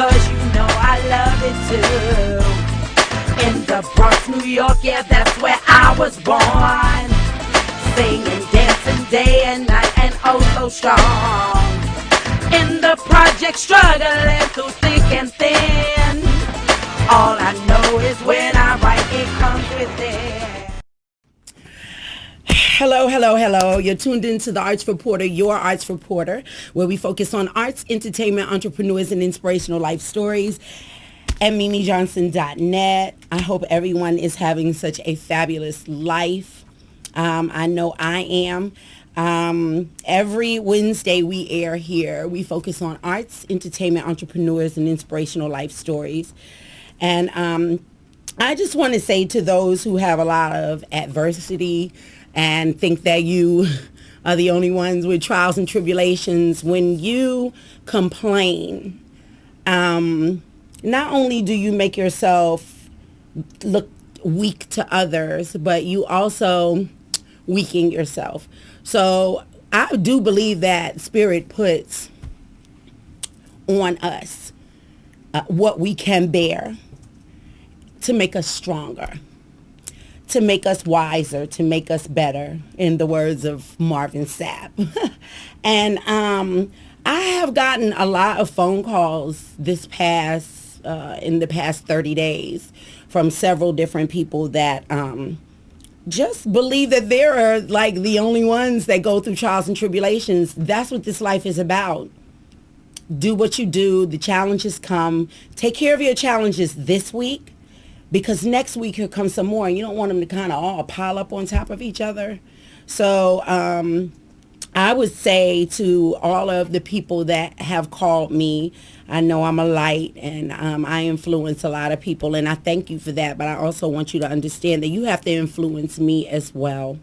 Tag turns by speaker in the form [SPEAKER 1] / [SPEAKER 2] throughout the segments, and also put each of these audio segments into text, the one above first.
[SPEAKER 1] 'cause you know I love it too. In the Bronx, New York, yeah, that's where I was born. Singing, dancing day and night, and oh so strong. In the project, struggling through thick and thin. All I know is when I write, it comes within.
[SPEAKER 2] Hello, hello, hello. You're tuned into the Arts Reporter, your Arts Reporter, where we focus on arts, entertainment, entrepreneurs, and inspirational life stories at MimiJohnson.net. I hope everyone is having such a fabulous life. I know I am. Every Wednesday we air here. We focus on arts, entertainment, entrepreneurs, and inspirational life stories. And I just want to say to those who have a lot of adversity and think that you are the only ones with trials and tribulations, when you complain, not only do you make yourself look weak to others, but you also weaken yourself. So I do believe that Spirit puts on us what we can bear to make us stronger, to make us wiser, to make us better, in the words of Marvin Sapp. And I have gotten a lot of phone calls in the past 30 days from several different people that just believe that they're like the only ones that go through trials and tribulations. That's what this life is about. Do what you do. The challenges come. Take care of your challenges this week, because next week here comes some more, and you don't want them to kind of all pile up on top of each other. So I would say to all of the people that have called me, I know I'm a light, and I influence a lot of people, and I thank you for that. But I also want you to understand that you have to influence me as well.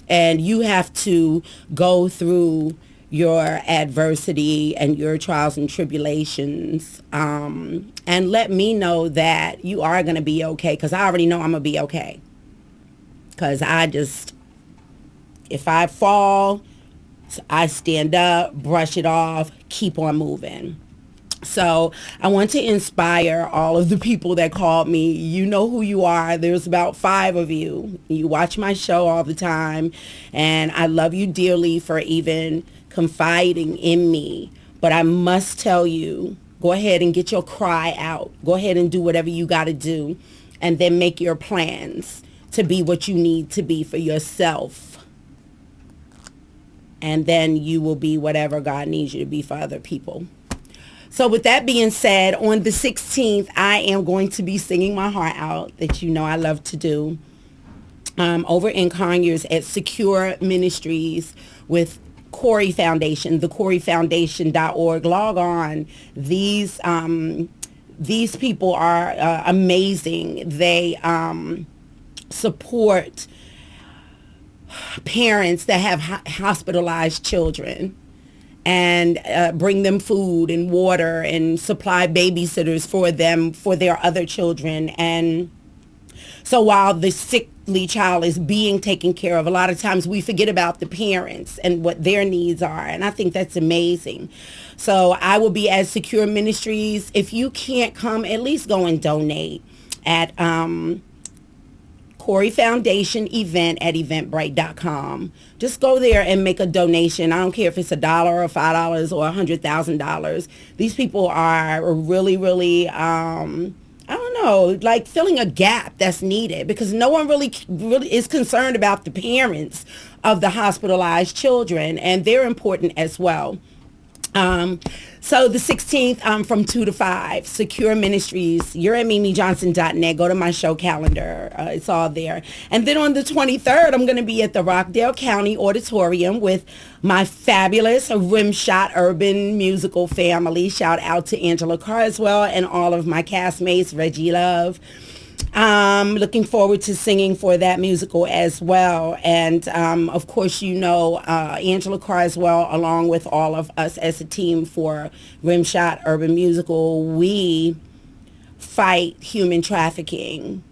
[SPEAKER 2] And you have to go through your adversity and your trials and tribulations, and let me know that you are going to be okay, because I already know I'm going to be okay. Because if I fall, I stand up, brush it off, keep on moving. So I want to inspire all of the people that called me. You know who you are. There's about 5 of you. You watch my show all the time, and I love you dearly for even confiding in me. But I must tell you, go ahead and get your cry out. Go ahead and do whatever you got to do, and then make your plans to be what you need to be for yourself. And then you will be whatever God needs you to be for other people. So with that being said, on the 16th, I am going to be singing my heart out, that you know I love to do, over in Conyers at Secure Ministries with Corey Foundation, thecoreyfoundation.org. Log on. These people are amazing. They support parents that have hospitalized children, and bring them food and water and supply babysitters for them, for their other children. And so while the sickly child is being taken care of, a lot of times we forget about the parents and what their needs are. And I think that's amazing. So I will be at Secure Ministries. If you can't come, at least go and donate at Corey Foundation event at eventbrite.com. Just go there and make a donation. I don't care if it's $1 or $5 or $100,000. These people are really, really, I don't know, like filling a gap that's needed, because no one really is concerned about the parents of the hospitalized children, and they're important as well. So the 16th, from 2 to 5, Secure Ministries. You're at MimiJohnson.net. Go to my show calendar. It's all there. And then on the 23rd, I'm going to be at the Rockdale County Auditorium with my fabulous Rimshot Urban Musical family. Shout out to Angela Carswell and all of my castmates, Reggie Love. Looking forward to singing for that musical as well. And of course, you know, Angela Carswell, along with all of us as a team for Rimshot Urban Musical, we fight human trafficking.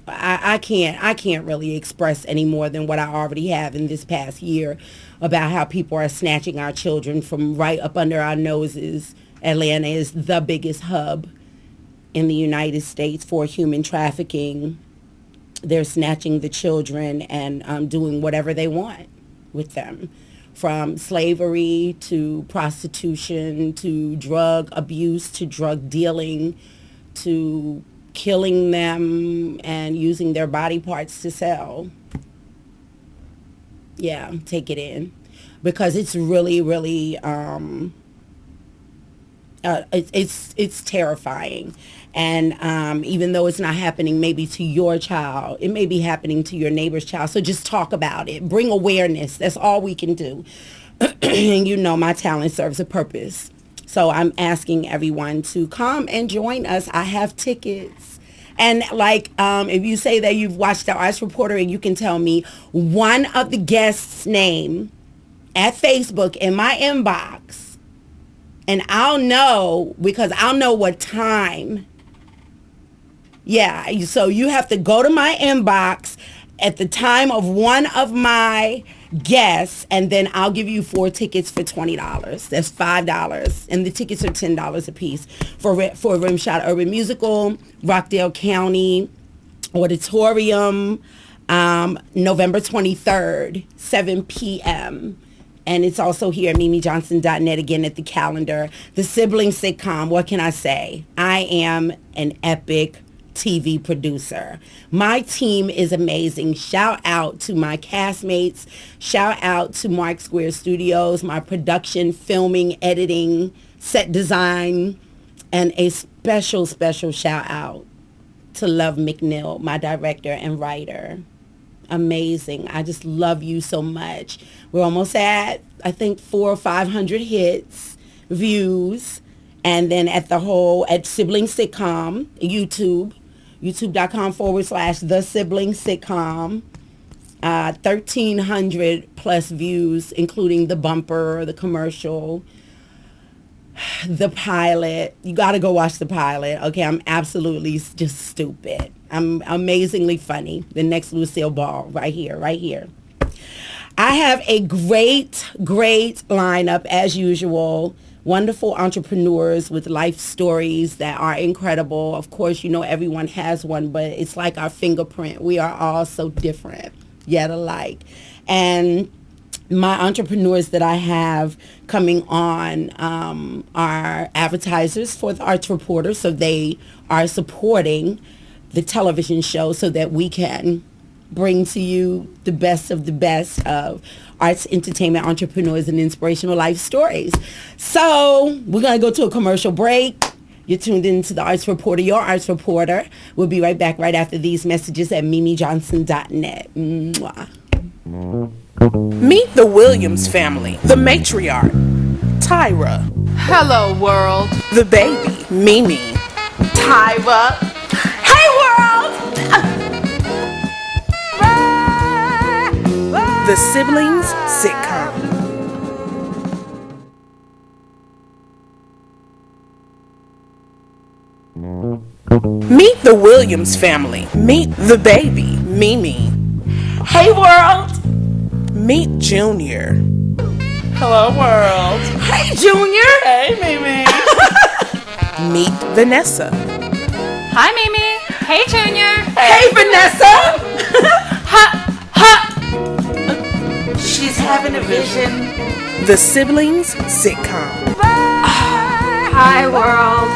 [SPEAKER 2] I can't really express any more than what I already have in this past year about how people are snatching our children from right up under our noses Atlanta is the biggest hub in the United States for human trafficking. They're snatching the children and doing whatever they want with them, from slavery to prostitution to drug abuse to drug dealing to killing them and using their body parts to sell. Yeah, take it in, because it's really, really, it's terrifying. And even though it's not happening maybe to your child, it may be happening to your neighbor's child. So just talk about it. Bring awareness. That's all we can do. And you know my talent serves a purpose. So I'm asking everyone to come and join us. I have tickets. And like, if you say that you've watched the Arts Reporter and you can tell me one of the guests' name at Facebook in my inbox, and I'll know, because I'll know what time. Yeah, so you have to go to my inbox at the time of one of my guests, and then I'll give you 4 tickets for $20. That's $5, and the tickets are $10 a piece for Rimshot Urban Musical, Rockdale County Auditorium, November 23rd, 7 p.m. And it's also here at MimiJohnson.net, again at the calendar. The sibling sitcom, what can I say? I am an epic TV producer. My team is amazing. Shout out to my castmates. Shout out to Mark Square Studios, my production, filming, editing, set design, and a special shout out to Love McNeil, my director and writer. Amazing. I just love you so much. We're almost at, I think, 400 or 500 hits, views, and then at Sibling Sitcom, youtube.com/The Sibling Sitcom, 1,300 plus views, including the bumper, the commercial, the pilot. You got to go watch the pilot. Okay, I'm absolutely just stupid. I'm amazingly funny. The next Lucille Ball, right here. I have a great lineup as usual. Wonderful entrepreneurs with life stories that are incredible. Of course, you know everyone has one, but it's like our fingerprint. We are all so different, yet alike. And my entrepreneurs that I have coming on are advertisers for the Arts Reporter, so they are supporting the television show so that we can bring to you the best of arts, entertainment, entrepreneurs, and inspirational life stories. So we're going to go to a commercial break. You're tuned into the Arts Reporter, your Arts Reporter. We'll be right back right after these messages at MimiJohnson.net. Mwah.
[SPEAKER 3] Meet the Williams family, the matriarch, Tyra.
[SPEAKER 4] Hello, world.
[SPEAKER 3] The baby, Mimi.
[SPEAKER 4] Tyra. Hey, world!
[SPEAKER 3] The Siblings Sitcom. Meet the Williams family. Meet the baby, Mimi.
[SPEAKER 4] Hey, world!
[SPEAKER 3] Meet Junior.
[SPEAKER 4] Hello, world.
[SPEAKER 2] Hey, Junior!
[SPEAKER 4] Hey, Mimi.
[SPEAKER 3] Meet Vanessa.
[SPEAKER 5] Hi, Mimi. Hey, Junior.
[SPEAKER 2] Hey, Vanessa!
[SPEAKER 4] She's having a vision.
[SPEAKER 3] The Siblings Sitcom.
[SPEAKER 5] Hi, world.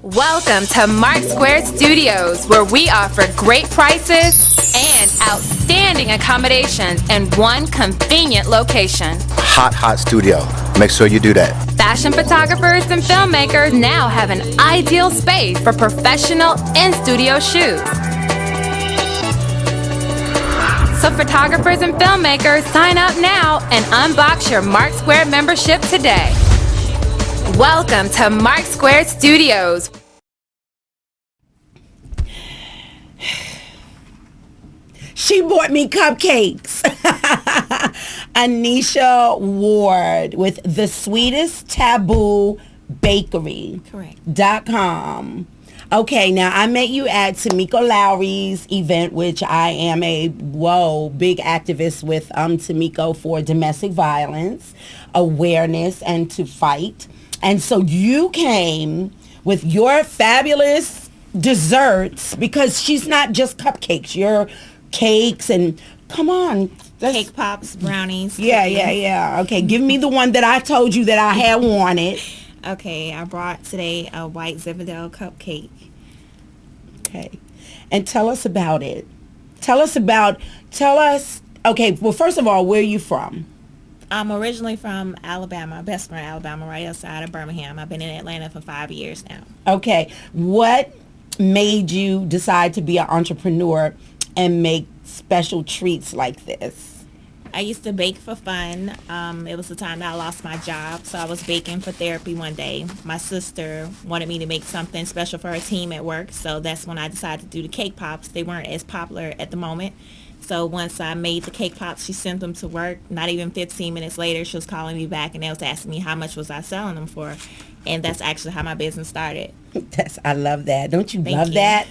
[SPEAKER 5] Welcome to Mark Square Studios, where we offer great prices and outstanding accommodations in one convenient location.
[SPEAKER 6] Hot studio. Make sure you do that.
[SPEAKER 5] Fashion photographers and filmmakers now have an ideal space for professional in-studio shoots. So photographers and filmmakers, sign up now and unbox your Mark Square membership today. Welcome to Mark Square Studios.
[SPEAKER 2] She bought me cupcakes. Anisha Ward with The Sweetest Taboo Bakery.
[SPEAKER 4] Correct.
[SPEAKER 2] .com. Okay, now I met you at Tamiko Lowry's event, which I am a big activist with Tamiko for domestic violence awareness and to fight. And so you came with your fabulous desserts because she's not just cupcakes. Your cakes and come on.
[SPEAKER 7] Cake pops, brownies.
[SPEAKER 2] Yeah. Okay, give me the one that I told you that I had wanted.
[SPEAKER 7] Okay, I brought today a white Zinfandel cupcake.
[SPEAKER 2] Okay. And tell us about it. Tell us, okay, well, first of all, where are you from?
[SPEAKER 7] I'm originally from Alabama, Bessemer, Alabama, right outside of Birmingham. I've been in Atlanta for 5 years now.
[SPEAKER 2] Okay. What made you decide to be an entrepreneur and make special treats like this?
[SPEAKER 7] I used to bake for fun. It was the time that I lost my job, so I was baking for therapy one day. My sister wanted me to make something special for her team at work, so that's when I decided to do the cake pops. They weren't as popular at the moment. So once I made the cake pops, she sent them to work. Not even 15 minutes later, she was calling me back and they was asking me how much was I selling them for. And that's actually how my business started.
[SPEAKER 2] I love that. Don't you love that?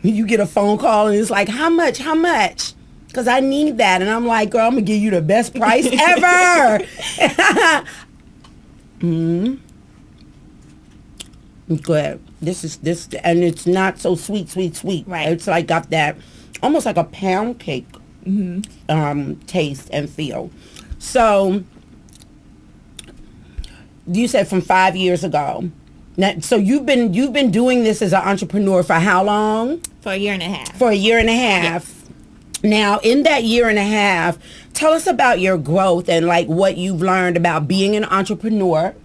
[SPEAKER 2] You get a phone call and it's like, how much? Because I need that. And I'm like, girl, I'm going to give you the best price ever. Good. This, and it's not so sweet.
[SPEAKER 7] Right.
[SPEAKER 2] It's like got that, almost like a pound cake taste and feel. So, you said from 5 years ago. Now, so you've been doing this as an entrepreneur for how long?
[SPEAKER 7] For a year and a half.
[SPEAKER 2] For a year and a half. Yes. Now, in that year and a half, tell us about your growth and like what you've learned about being an entrepreneur,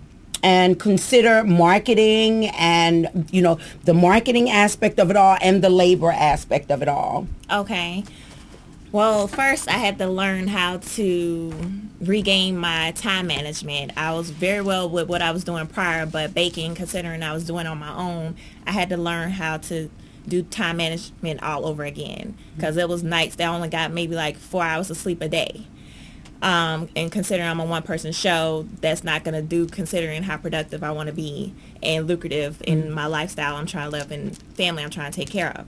[SPEAKER 2] and consider marketing and, you know, the marketing aspect of it all and the labor aspect of it all.
[SPEAKER 7] Okay. Well, first I had to learn how to regain my time management. I was very well with what I was doing prior, but baking, considering I was doing it on my own, I had to learn how to do time management all over again, because it was nights that I only got maybe like 4 hours of sleep a day. And considering I'm a one-person show, that's not going to do, considering how productive I want to be and lucrative in my lifestyle I'm trying to live and family I'm trying to take care of.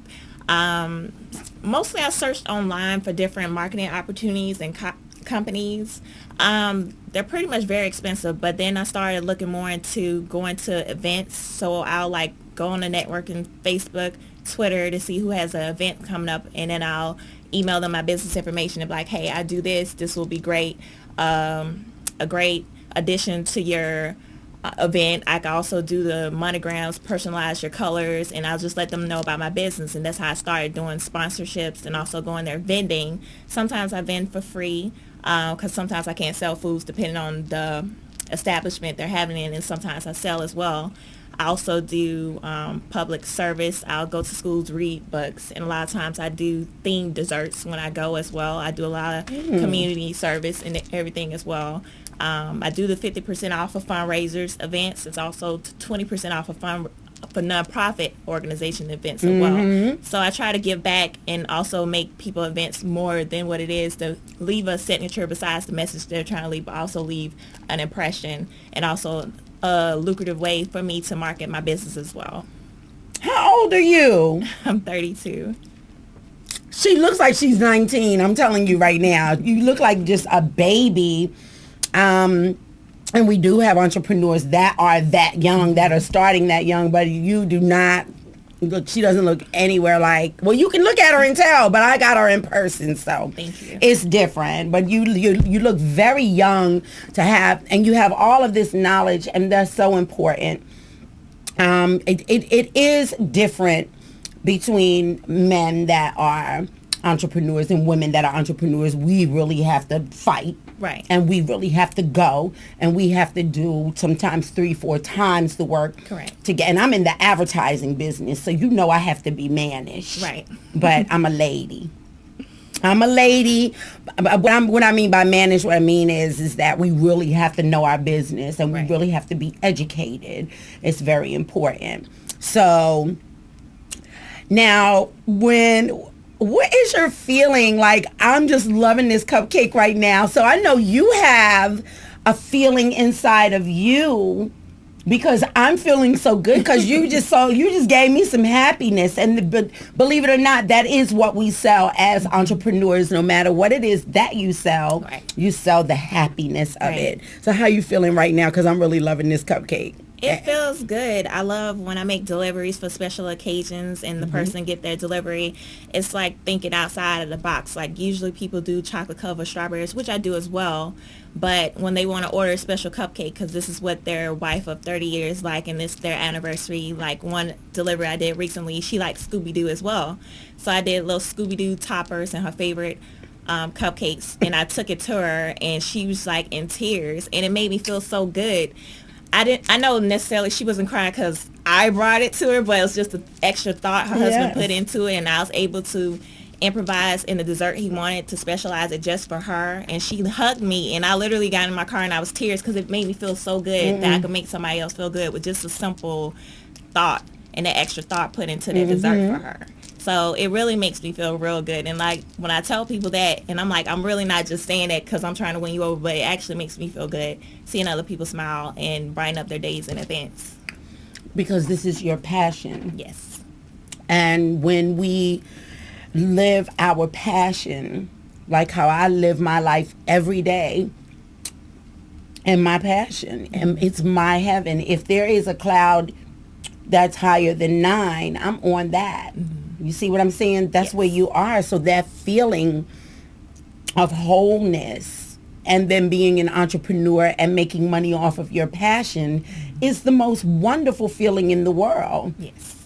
[SPEAKER 7] Mostly I searched online for different marketing opportunities and companies. They're pretty much very expensive, but then I started looking more into going to events. So I'll like go on the networking Facebook, Twitter to see who has an event coming up, and then I'll email them my business information and be like, hey, I do this will be great, a great addition to your event. I can also do the monograms, personalize your colors, and I'll just let them know about my business. And that's how I started doing sponsorships and also going there vending. Sometimes I vend for free because sometimes I can't sell foods depending on the establishment they're having it, and sometimes I sell as well. I also do public service. I'll go to schools, read books, and a lot of times I do themed desserts when I go as well. I do a lot of community service and everything as well. I do the 50% off of fundraisers events. It's also 20% off of for nonprofit organization events as well. So I try to give back and also make people events more than what it is, to leave a signature besides the message they're trying to leave, but also leave an impression, and also a lucrative way for me to market my business as well.
[SPEAKER 2] How old are you?
[SPEAKER 7] I'm 32.
[SPEAKER 2] She looks like she's 19. I'm telling you right now. You look like just a baby. And we do have entrepreneurs that are that young, that are starting that young, but you do not look, she doesn't look anywhere like, well, you can look at her and tell, but I got her in person, so
[SPEAKER 7] thank you.
[SPEAKER 2] It's different. But you look very young to have, and you have all of this knowledge, and that's so important. It is different between men that are entrepreneurs and women that are entrepreneurs. We really have to fight.
[SPEAKER 7] Right.
[SPEAKER 2] And we really have to go, and we have to do sometimes 3-4 times the work.
[SPEAKER 7] Correct.
[SPEAKER 2] To get, and I'm in the advertising business, so you know I have to be mannish.
[SPEAKER 7] Right.
[SPEAKER 2] But I'm a lady. I'm a lady. What I mean by mannish, what I mean is that we really have to know our business, and we really have to be educated. It's very important. So now, what is your feeling? Like, I'm just loving this cupcake right now. So I know you have a feeling inside of you because I'm feeling so good because you just gave me some happiness. And but believe it or not, that is what we sell as entrepreneurs. No matter what it is that you sell, you sell the happiness of it. So how you feeling right now? Because I'm really loving this cupcake.
[SPEAKER 7] It feels good. I love when I make deliveries for special occasions and the person get their delivery. It's like thinking outside of the box. Like usually people do chocolate covered strawberries, which I do as well. But when they want to order a special cupcake, because this is what their wife of 30 years like, and it's their anniversary. Like one delivery I did recently, she likes Scooby-Doo as well. So I did little Scooby-Doo toppers and her favorite cupcakes, and I took it to her, and she was like in tears, and it made me feel so good. I know necessarily she wasn't crying because I brought it to her, but it was just an extra thought her husband put into it, and I was able to improvise in the dessert he wanted to specialize it just for her. And she hugged me, and I literally got in my car and I was tears because it made me feel so good that I could make somebody else feel good with just a simple thought and the extra thought put into that dessert for her. So it really makes me feel real good. And like when I tell people that, and I'm like, I'm really not just saying that because I'm trying to win you over, but it actually makes me feel good seeing other people smile and brighten up their days in advance.
[SPEAKER 2] Because this is your passion.
[SPEAKER 7] Yes.
[SPEAKER 2] And when we live our passion, like how I live my life every day, and my passion, and it's my heaven. If there is a cloud that's higher than 9, I'm on that. You see what I'm saying? That's where you are. So that feeling of wholeness and then being an entrepreneur and making money off of your passion is the most wonderful feeling in the world.
[SPEAKER 7] Yes.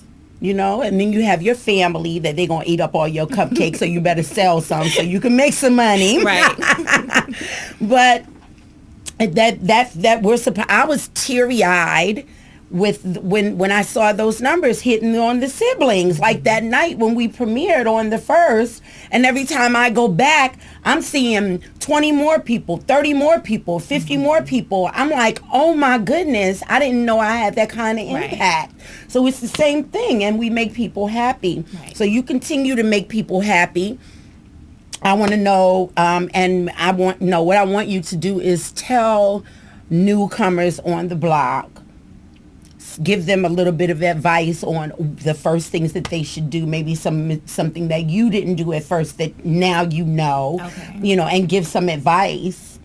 [SPEAKER 2] You know, and then you have your family that they're going to eat up all your cupcakes, so you better sell some so you can make some money.
[SPEAKER 7] Right.
[SPEAKER 2] But that we're surprised. I was teary-eyed with when I saw those numbers hitting on the siblings, like that night when we premiered on the 1st, and every time I go back, I'm seeing 20 more people, 30 more people, 50 more people. I'm like, oh my goodness, I didn't know I had that kind of impact. So it's the same thing, and we make people happy. So you continue to make people happy. I want to know, and I want what I want you to do is tell newcomers on the block, give them a little bit of advice on the first things that they should do, maybe something that you didn't do at first that now you know, and give some advice.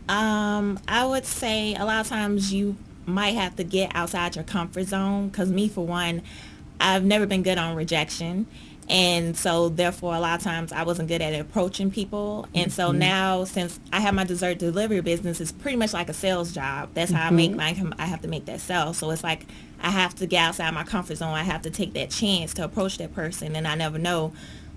[SPEAKER 7] I would say a lot of times you might have to get outside your comfort zone, because me, for one, I've never been good on rejection. And so therefore a lot of times I wasn't good at approaching people. And so now, since I have my dessert delivery business, it's pretty much like a sales job. That's how I make my income. I have to make that sell. So it's like I have to get outside my comfort zone. I have to take that chance to approach that person, and I never know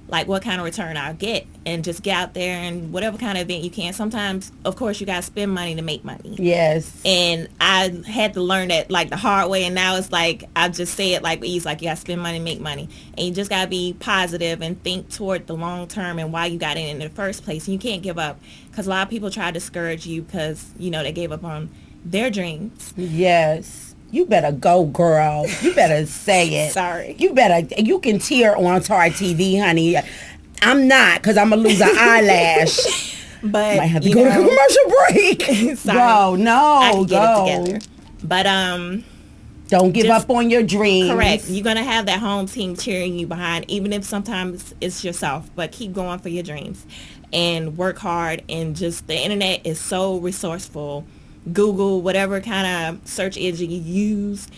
[SPEAKER 7] like what kind of return I'll get, and just get out there and whatever kind of event you can. Sometimes, of course, you got to spend money to make money.
[SPEAKER 2] Yes.
[SPEAKER 7] And I had to learn that like the hard way, and now it's like I just say it like ease, like you got to spend money to make money, and you just got to be positive and think toward the long term and why you got in the first place. And you can't give up, because a lot of people try to discourage you because they gave up on their dreams.
[SPEAKER 2] Yes. You better go, girl. You better say it.
[SPEAKER 7] Sorry.
[SPEAKER 2] You can tear on Tar TV, honey. I'm not, because I'm going to lose an eyelash.
[SPEAKER 7] But
[SPEAKER 2] might have to go to commercial break.
[SPEAKER 7] Sorry.
[SPEAKER 2] Go, no,
[SPEAKER 7] I can get
[SPEAKER 2] go.
[SPEAKER 7] it together. But
[SPEAKER 2] don't give up on your dreams.
[SPEAKER 7] Correct. You're going to have that home team cheering you behind, even if sometimes it's yourself. But keep going for your dreams and work hard. And just the internet is so resourceful. Google, whatever kind of search engine you use,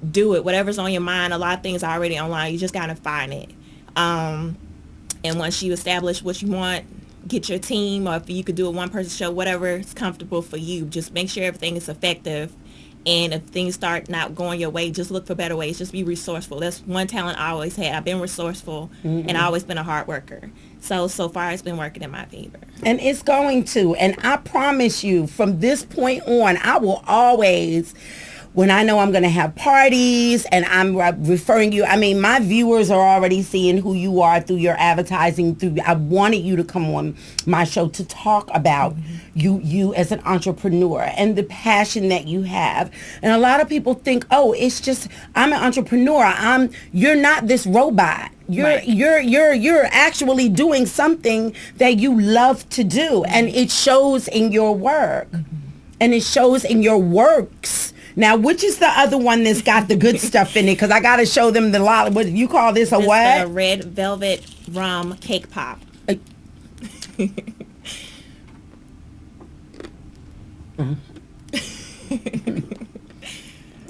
[SPEAKER 7] do it. Whatever's on your mind, a lot of things are already online. You just got to find it. And once you establish what you want, get your team, or if you could do a one-person show, whatever is comfortable for you. Just make sure everything is effective. And if things start not going your way, just look for better ways. Just be resourceful. That's one talent I always had. I've been resourceful, and I've always been a hard worker. So far it's been working in my favor. And
[SPEAKER 2] it's going to. And I promise you, from this point on, I will always, when I know I'm going to have parties and I'm referring you, I mean, my viewers are already seeing who you are through your advertising. I wanted you to come on my show to talk about you as an entrepreneur and the passion that you have. And a lot of people think, oh, it's just, I'm an entrepreneur. You're not this robot. You're actually doing something that you love to do, and it shows in your work, and it shows in your works. Now, which is the other one that's got the good stuff in it? Because I got to show them the lot. What you call this? A
[SPEAKER 7] It's
[SPEAKER 2] what?
[SPEAKER 7] the red velvet rum cake pop.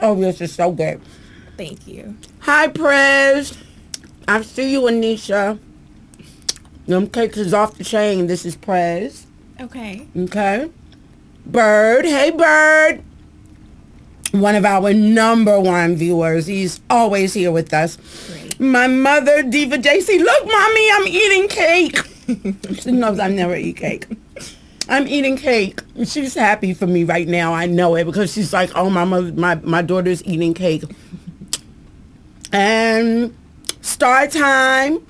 [SPEAKER 2] Oh, this is so good.
[SPEAKER 7] Thank you.
[SPEAKER 2] Hi, Prez. I see you, Anisha. Them cakes is off the chain. This is Prez.
[SPEAKER 7] Okay.
[SPEAKER 2] Okay. Bird. Hey, Bird. One of our number one viewers. He's always here with us.
[SPEAKER 7] Great.
[SPEAKER 2] My mother, Diva JC. Look, Mommy, I'm eating cake. She knows I never eat cake. I'm eating cake. She's happy for me right now. I know it because she's like, oh, my daughter's eating cake. And start time.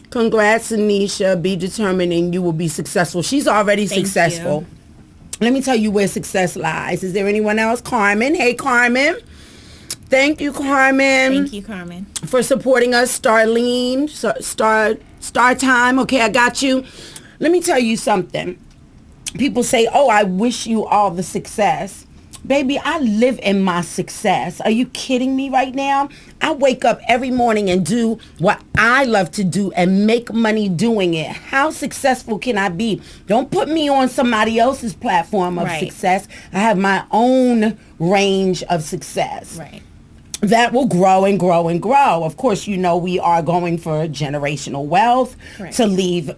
[SPEAKER 2] Congrats, Anisha. Be determined and you will be successful. She's already
[SPEAKER 7] Thank
[SPEAKER 2] successful.
[SPEAKER 7] you.
[SPEAKER 2] Let me tell you where success lies. Is there anyone else? Carmen. Hey, Carmen. Thank you, Carmen.
[SPEAKER 7] Thank you, Carmen.
[SPEAKER 2] For supporting us. Starlene. Star time. Okay, I got you. Let me tell you something. People say, oh, I wish you all the success. Baby, I live in my success. Are you kidding me right now? I wake up every morning and do what I love to do and make money doing it. How successful can I be? Don't put me on somebody else's platform of success. I have my own range of success.
[SPEAKER 7] Right.
[SPEAKER 2] That will grow and grow and grow. Of course, you know we are going for generational wealth to leave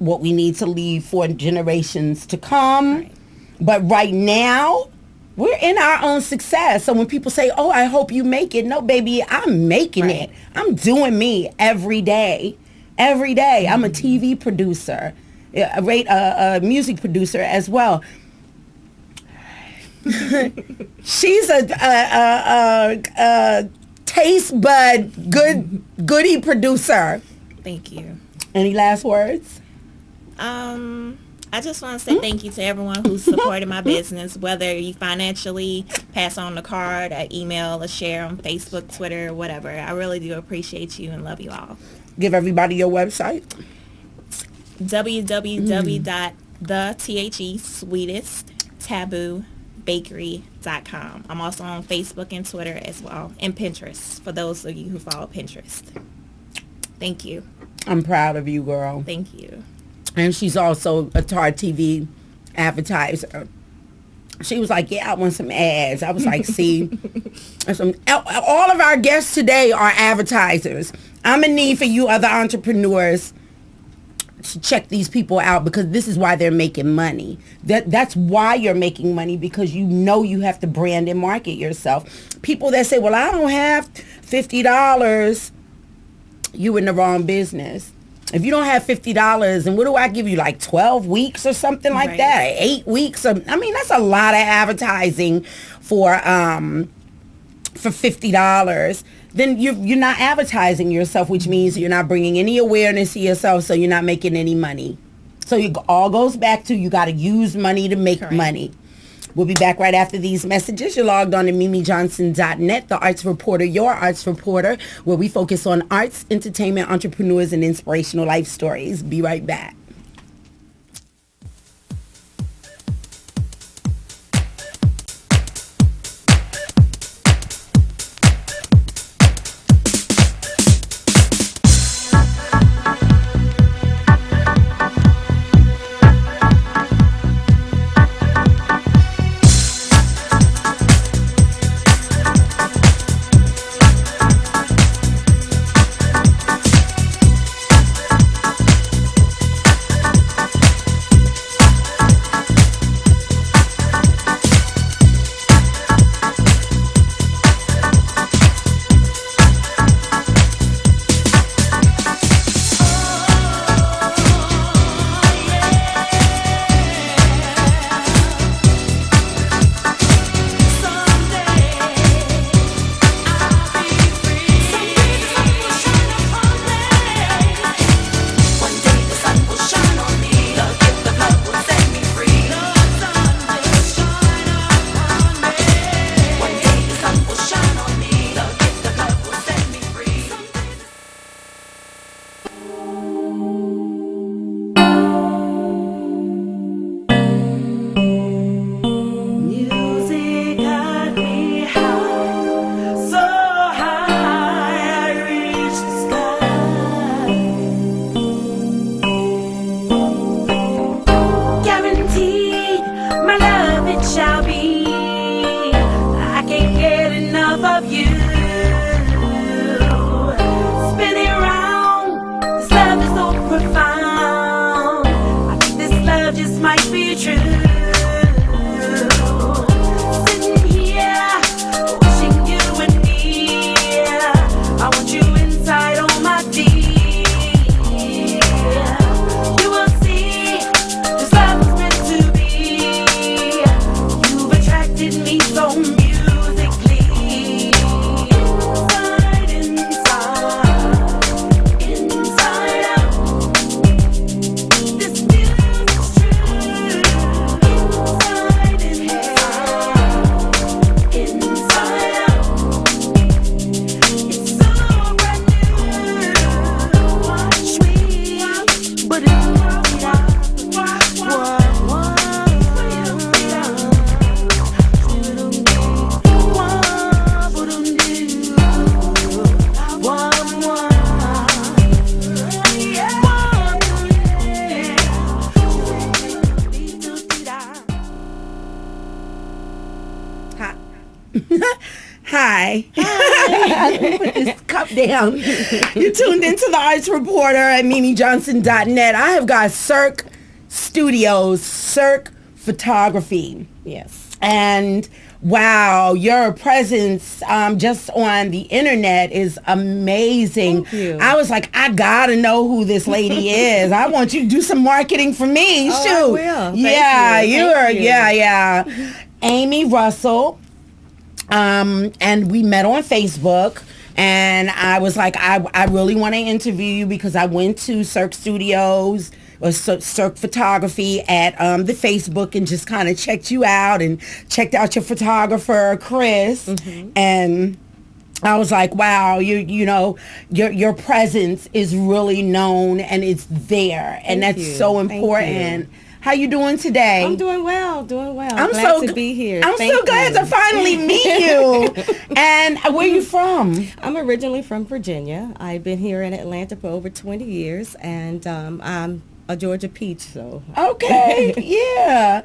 [SPEAKER 2] what we need to leave for generations to come.
[SPEAKER 7] Right.
[SPEAKER 2] But right now, we're in our own success. So when people say, oh, I hope you make it. No, baby, I'm making it. I'm doing me every day. Every day. I'm a TV producer, a music producer as well. She's a taste bud goodie producer.
[SPEAKER 7] Thank you.
[SPEAKER 2] Any last words?
[SPEAKER 7] I just want to say thank you to everyone who supported my business, whether you financially pass on the card, a email, a share on Facebook, Twitter, whatever. I really do appreciate you and love you all.
[SPEAKER 2] Give everybody your website.
[SPEAKER 7] www.thesweetesttaboobbakery.com. I'm also on Facebook and Twitter as well, and Pinterest, for those of you who follow Pinterest. Thank you.
[SPEAKER 2] I'm proud of you, girl.
[SPEAKER 7] Thank you.
[SPEAKER 2] And she's also a Tar TV advertiser. She was like, yeah, I want some ads. I was like, see, all of our guests today are advertisers. I'm in need for you other entrepreneurs to check these people out because this is why they're making money. That's why you're making money, because you know you have to brand and market yourself. People that say, well, I don't have $50, you in the wrong business. If you don't have $50, and what do I give you, like 12 weeks or something like that? 8 weeks? I mean, that's a lot of advertising for $50. Then you're not advertising yourself, which means you're not bringing any awareness to yourself, so you're not making any money. So it all goes back to you got to use money to make money. We'll be back right after these messages. You're logged on to mimijohnson.net, the arts reporter, your arts reporter, where we focus on arts, entertainment, entrepreneurs, and inspirational life stories. Be right back. Hi. Put this cup down. You tuned into the Arts Reporter at MimiJohnson.net. I have got Cirque Studios, Cirque Photography.
[SPEAKER 8] Yes.
[SPEAKER 2] And wow, your presence just on the internet is amazing.
[SPEAKER 8] Thank you.
[SPEAKER 2] I was like, I gotta know who this lady is. I want you to do some marketing for me.
[SPEAKER 8] Oh,
[SPEAKER 2] Shoot.
[SPEAKER 8] I will.
[SPEAKER 2] Yeah,
[SPEAKER 8] Thank you.
[SPEAKER 2] you're
[SPEAKER 8] Thank you.
[SPEAKER 2] yeah. Amy Russell. And we met on Facebook. And I was like, I really want to interview you because I went to Cirque Studios or Cirque Photography at the Facebook and just kind of checked you out and checked out your photographer, Chris. Mm-hmm. And I was like, wow, you know, your presence is really known and it's there. And
[SPEAKER 8] Thank
[SPEAKER 2] that's
[SPEAKER 8] you.
[SPEAKER 2] so important. How you doing today?
[SPEAKER 8] I'm doing well.
[SPEAKER 2] I'm
[SPEAKER 8] glad
[SPEAKER 2] so
[SPEAKER 8] to be here.
[SPEAKER 2] I'm
[SPEAKER 8] Thank
[SPEAKER 2] so glad
[SPEAKER 8] you.
[SPEAKER 2] to finally meet you. And where you from?
[SPEAKER 8] I'm originally from Virginia. I've been here in Atlanta for over 20 years, and I'm a Georgia peach. So
[SPEAKER 2] okay, yeah.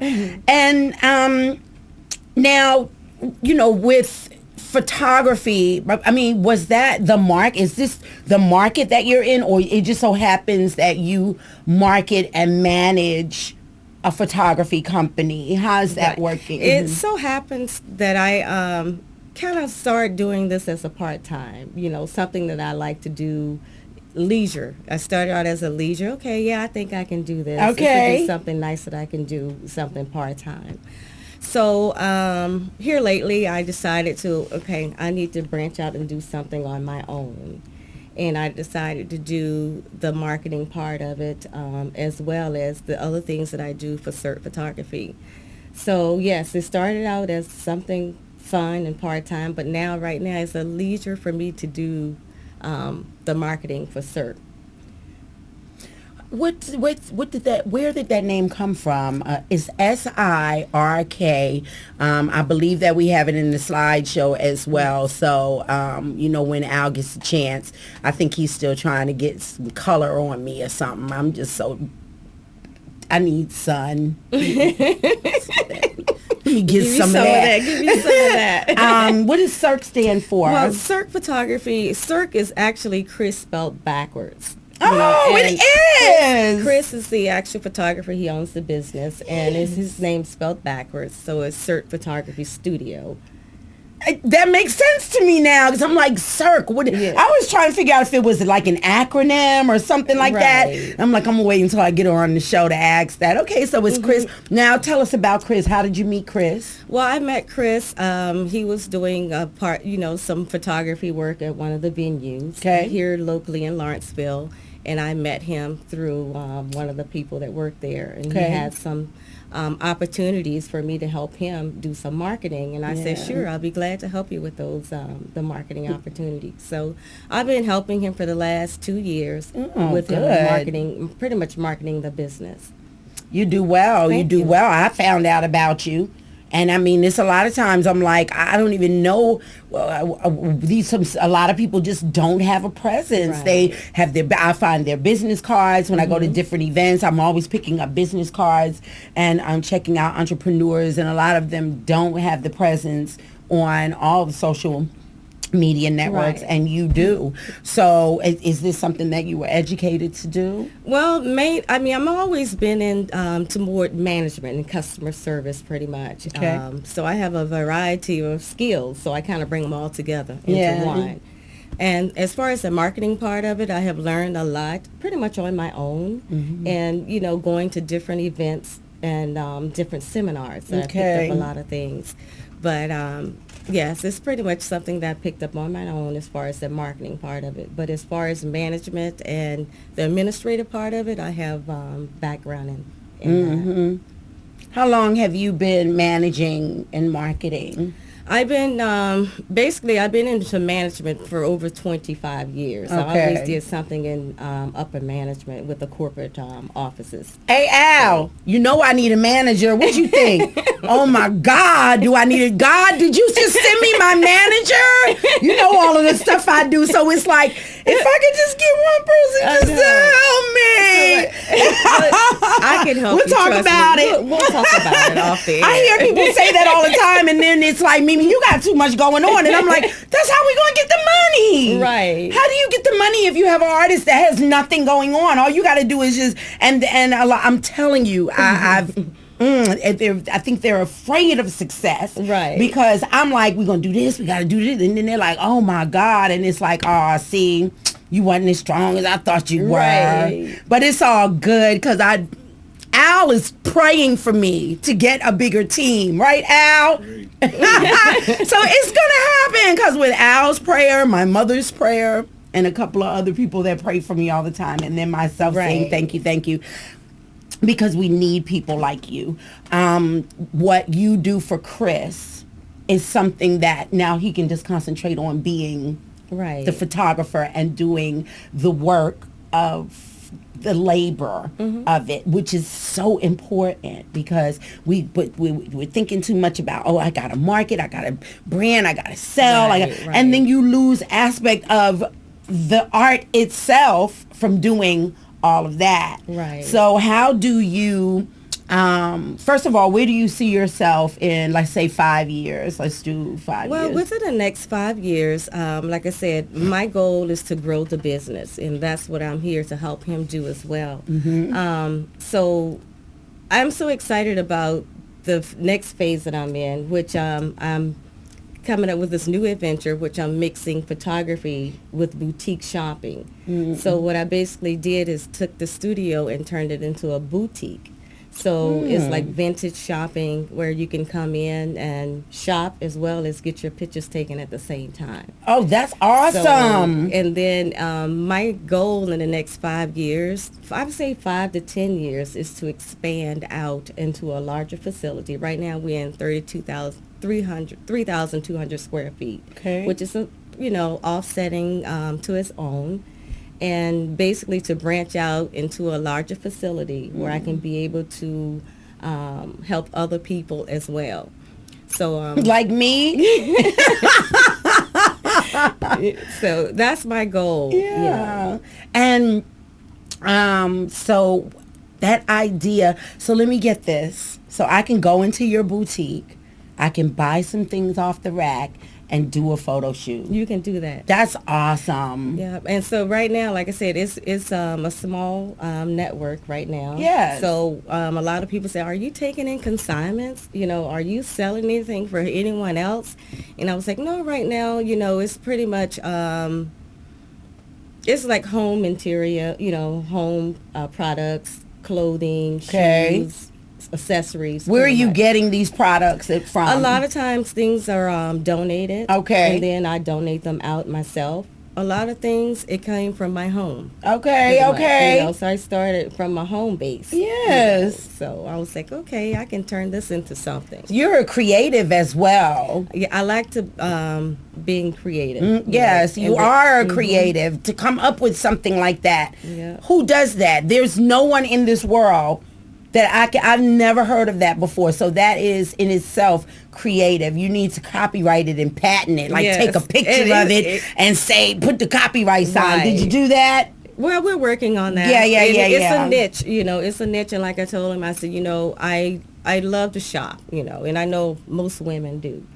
[SPEAKER 2] And now, you know, with photography, I mean, was that the mark? Is this the market that you're in, or it just so happens that you market and manage a photography company? How's that working?
[SPEAKER 8] It so happens that I kind of started doing this as a part-time, you know, something that I like to do, leisure. I started out as a leisure. Okay, yeah, I think I can do this.
[SPEAKER 2] Okay.
[SPEAKER 8] This could be something nice that I can do, something part-time. So here lately, I decided to, okay, I need to branch out and do something on my own. And I decided to do the marketing part of it as well as the other things that I do for Cirque Photography. So yes, it started out as something fun and part-time, but now right now it's a leisure for me to do the marketing for Cirque.
[SPEAKER 2] What did that? Where did that name come from? It's SIRK. I believe that we have it in the slideshow as well. So you know, when Al gets a chance, I think he's still trying to get some color on me or something. I'm just so. I need sun. Let me get some of that.
[SPEAKER 8] Give me some of that.
[SPEAKER 2] What does Cirque stand for?
[SPEAKER 8] Well, Cirque Photography. Cirque is actually Chris spelled backwards.
[SPEAKER 2] Oh, it is.
[SPEAKER 8] Chris is the actual photographer. He owns the business, and is his name spelled backwards. So it's Cirque Photography Studio.
[SPEAKER 2] That makes sense to me now because I'm like, Cirque. What?
[SPEAKER 8] Yeah.
[SPEAKER 2] I was trying to figure out if it was like an acronym or something like that. I'm like, I'm gonna wait until I get her on the show to ask that. Okay, so it's Chris. Now tell us about Chris. How did you meet Chris?
[SPEAKER 8] Well, I met Chris. He was doing some photography work at one of the venues here locally in Lawrenceville. And I met him through one of the people that worked there. And he had some opportunities for me to help him do some marketing. And I said, sure, I'll be glad to help you with those, the marketing opportunities. So I've been helping him for the last 2 years with him marketing, pretty much marketing the business.
[SPEAKER 2] You do well.
[SPEAKER 8] Thank
[SPEAKER 2] you do
[SPEAKER 8] you.
[SPEAKER 2] well. I found out about you. And I mean, it's a lot of times I'm like, I don't even know. A lot of people just don't have a presence.
[SPEAKER 8] Right.
[SPEAKER 2] They have I find their business cards when I go to different events. I'm always picking up business cards and I'm checking out entrepreneurs, and a lot of them don't have the presence on all the social media networks, and you do. So is this something that you were educated to do?
[SPEAKER 8] Well, I've always been in toward management and customer service pretty much.
[SPEAKER 2] Okay.
[SPEAKER 8] So I have a variety of skills, so I kind of bring them all together into one. And as far as the marketing part of it, I have learned a lot pretty much on my own, and, you know, going to different events and different seminars. So I picked up a lot of things. But yes, it's pretty much something that I picked up on my own as far as the marketing part of it. But as far as management and the administrative part of it, I have background in that.
[SPEAKER 2] How long have you been managing and marketing?
[SPEAKER 8] I've been, I've been into management for over 25 years. So I always did something in upper management with the corporate offices.
[SPEAKER 2] Hey, Al, you know I need a manager. What you think? Oh, my God, do I need a God? Did you just send me my manager? You know all of the stuff I do. So it's like, if I could just get one person just to help me.
[SPEAKER 8] can help
[SPEAKER 2] We'll
[SPEAKER 8] you.
[SPEAKER 2] talk
[SPEAKER 8] Trust
[SPEAKER 2] about
[SPEAKER 8] me.
[SPEAKER 2] it.
[SPEAKER 8] We'll talk about it off the air.
[SPEAKER 2] I hear people say that all the time, and then it's like, Mimi, you got too much going on. And I'm like, that's how we going to get the money.
[SPEAKER 8] Right.
[SPEAKER 2] How do you get the money if you have an artist that has nothing going on? All you got to do is just, and I'm telling you, I think they're afraid of success.
[SPEAKER 8] Right.
[SPEAKER 2] Because I'm like, we're going to do this, we got to do this. And then they're like, oh my God. And it's like, oh, see, you wasn't as strong as I thought you were.
[SPEAKER 8] Right.
[SPEAKER 2] But it's all good because Al is praying for me to get a bigger team. Right, Al? So it's going to happen because with Al's prayer, my mother's prayer, and a couple of other people that pray for me all the time, and then myself saying thank you. Because we need people like you. What you do for Chris is something that now he can just concentrate on being the photographer and doing the work of the labor of it, which is so important because we're thinking too much about, oh, I got to market, I got to brand, I got to sell, and then you lose aspect of the art itself from doing all of that.
[SPEAKER 8] Right.
[SPEAKER 2] So how do you, first of all, where do you see yourself in, let's say, 5 years? Let's do 5 years.
[SPEAKER 8] Well, within the next 5 years, like I said, my goal is to grow the business, and that's what I'm here to help him do as well. So I'm so excited about the next phase that I'm in, which I'm coming up with this new adventure, which I'm mixing photography with boutique shopping. So what I basically did is took the studio and turned it into a boutique. So it's like vintage shopping where you can come in and shop as well as get your pictures taken at the same time.
[SPEAKER 2] Oh, that's awesome.
[SPEAKER 8] So, and then my goal in the next 5 years, I would say 5 to 10 years, is to expand out into a larger facility. Right now we're in 3,200 square feet, which is, offsetting to its own. And basically to branch out into a larger facility where I can be able to help other people as well. So
[SPEAKER 2] like me?
[SPEAKER 8] So that's my goal.
[SPEAKER 2] Yeah. And so that idea, so let me get this. So I can go into your boutique, I can buy some things off the rack and do a photo shoot.
[SPEAKER 8] You can do that.
[SPEAKER 2] That's awesome.
[SPEAKER 8] Yeah, and so right now, like I said, it's a small network right now.
[SPEAKER 2] Yes.
[SPEAKER 8] So a lot of people say, are you taking in consignments? Are you selling anything for anyone else? And I was like, no, right now, it's pretty much, it's like home interior, home products, clothing, shoes, accessories.
[SPEAKER 2] Where are you getting these products from?
[SPEAKER 8] A lot of times things are donated.
[SPEAKER 2] Okay.
[SPEAKER 8] And then I donate them out myself. A lot of things, it came from my home.
[SPEAKER 2] Okay.
[SPEAKER 8] So I started from my home base.
[SPEAKER 2] Yes.
[SPEAKER 8] So I was like, okay, I can turn this into something.
[SPEAKER 2] You're a creative as well.
[SPEAKER 8] Yeah, I like to being creative.
[SPEAKER 2] Yes, you are a creative to come up with something like that.
[SPEAKER 8] Yeah.
[SPEAKER 2] Who does that? There's no one in this world that I've never heard of that before. So that is in itself creative. You need to copyright it and patent it. Like take a picture of it and say, put the copyright sign. Did you do that?
[SPEAKER 8] Well, we're working on that.
[SPEAKER 2] Yeah.
[SPEAKER 8] It's a niche, it's a niche. And like I told him, I said, I love to shop, and I know most women do.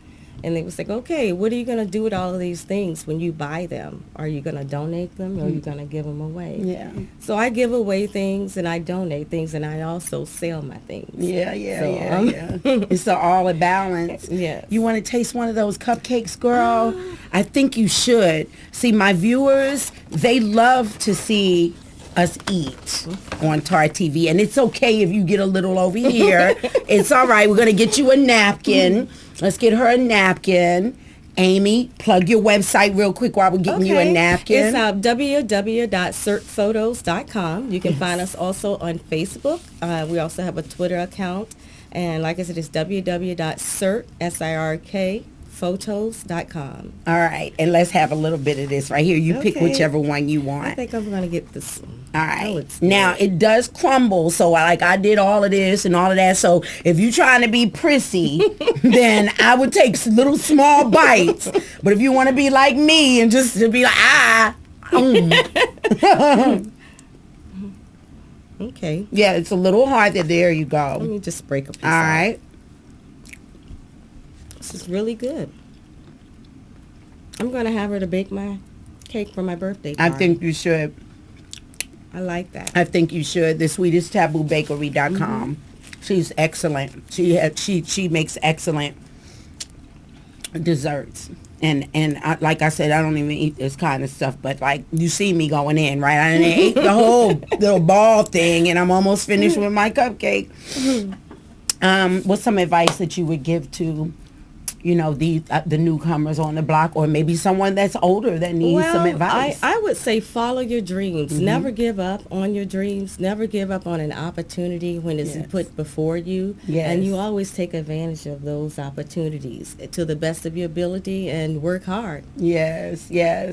[SPEAKER 8] And they was like, okay, what are you going to do with all of these things when you buy them? Are you going to donate them or are you going to give them away?
[SPEAKER 2] Yeah.
[SPEAKER 8] So I give away things and I donate things and I also sell my things.
[SPEAKER 2] Yeah. It's all a balance.
[SPEAKER 8] Yes.
[SPEAKER 2] You want to taste one of those cupcakes, girl? I think you should. See, my viewers, they love to see us eat on Tar TV, and it's okay if you get a little over here. It's all right. We're going to get you a napkin. Let's get her a napkin. Amy, plug your website real quick while we're getting you a napkin.
[SPEAKER 8] It's www.sirtphotos.com. You can find us also on Facebook. We also have a Twitter account. And like I said, it's www.sirtphotos.com.
[SPEAKER 2] All right. And let's have a little bit of this right here. You pick whichever one you want.
[SPEAKER 8] I think I'm going to get this one.
[SPEAKER 2] All right. Now, it does crumble. So, I did all of this and all of that. So, if you're trying to be prissy, then I would take little small bites. But if you want to be like me and just to be like,
[SPEAKER 8] Okay.
[SPEAKER 2] Yeah, it's a little harder. There you go.
[SPEAKER 8] Let me just break a piece
[SPEAKER 2] All right.
[SPEAKER 8] This is really good. I'm going to have her to bake my cake for my birthday party.
[SPEAKER 2] I think you should.
[SPEAKER 8] I like that.
[SPEAKER 2] I think you should. The sweetesttaboobbakery.com. She's excellent. She makes excellent desserts. And like I said, I don't even eat this kind of stuff, but like you see me going in, right? I didn't eat the whole little ball thing, and I'm almost finished with my cupcake. What's some advice that you would give to, the newcomers on the block, or maybe someone that's older that needs some advice?
[SPEAKER 8] I would say follow your dreams. Never give up on your dreams. Never give up on an opportunity when it's put before you.
[SPEAKER 2] Yes.
[SPEAKER 8] And you always take advantage of those opportunities to the best of your ability and work hard.
[SPEAKER 2] Yes.
[SPEAKER 8] Yeah.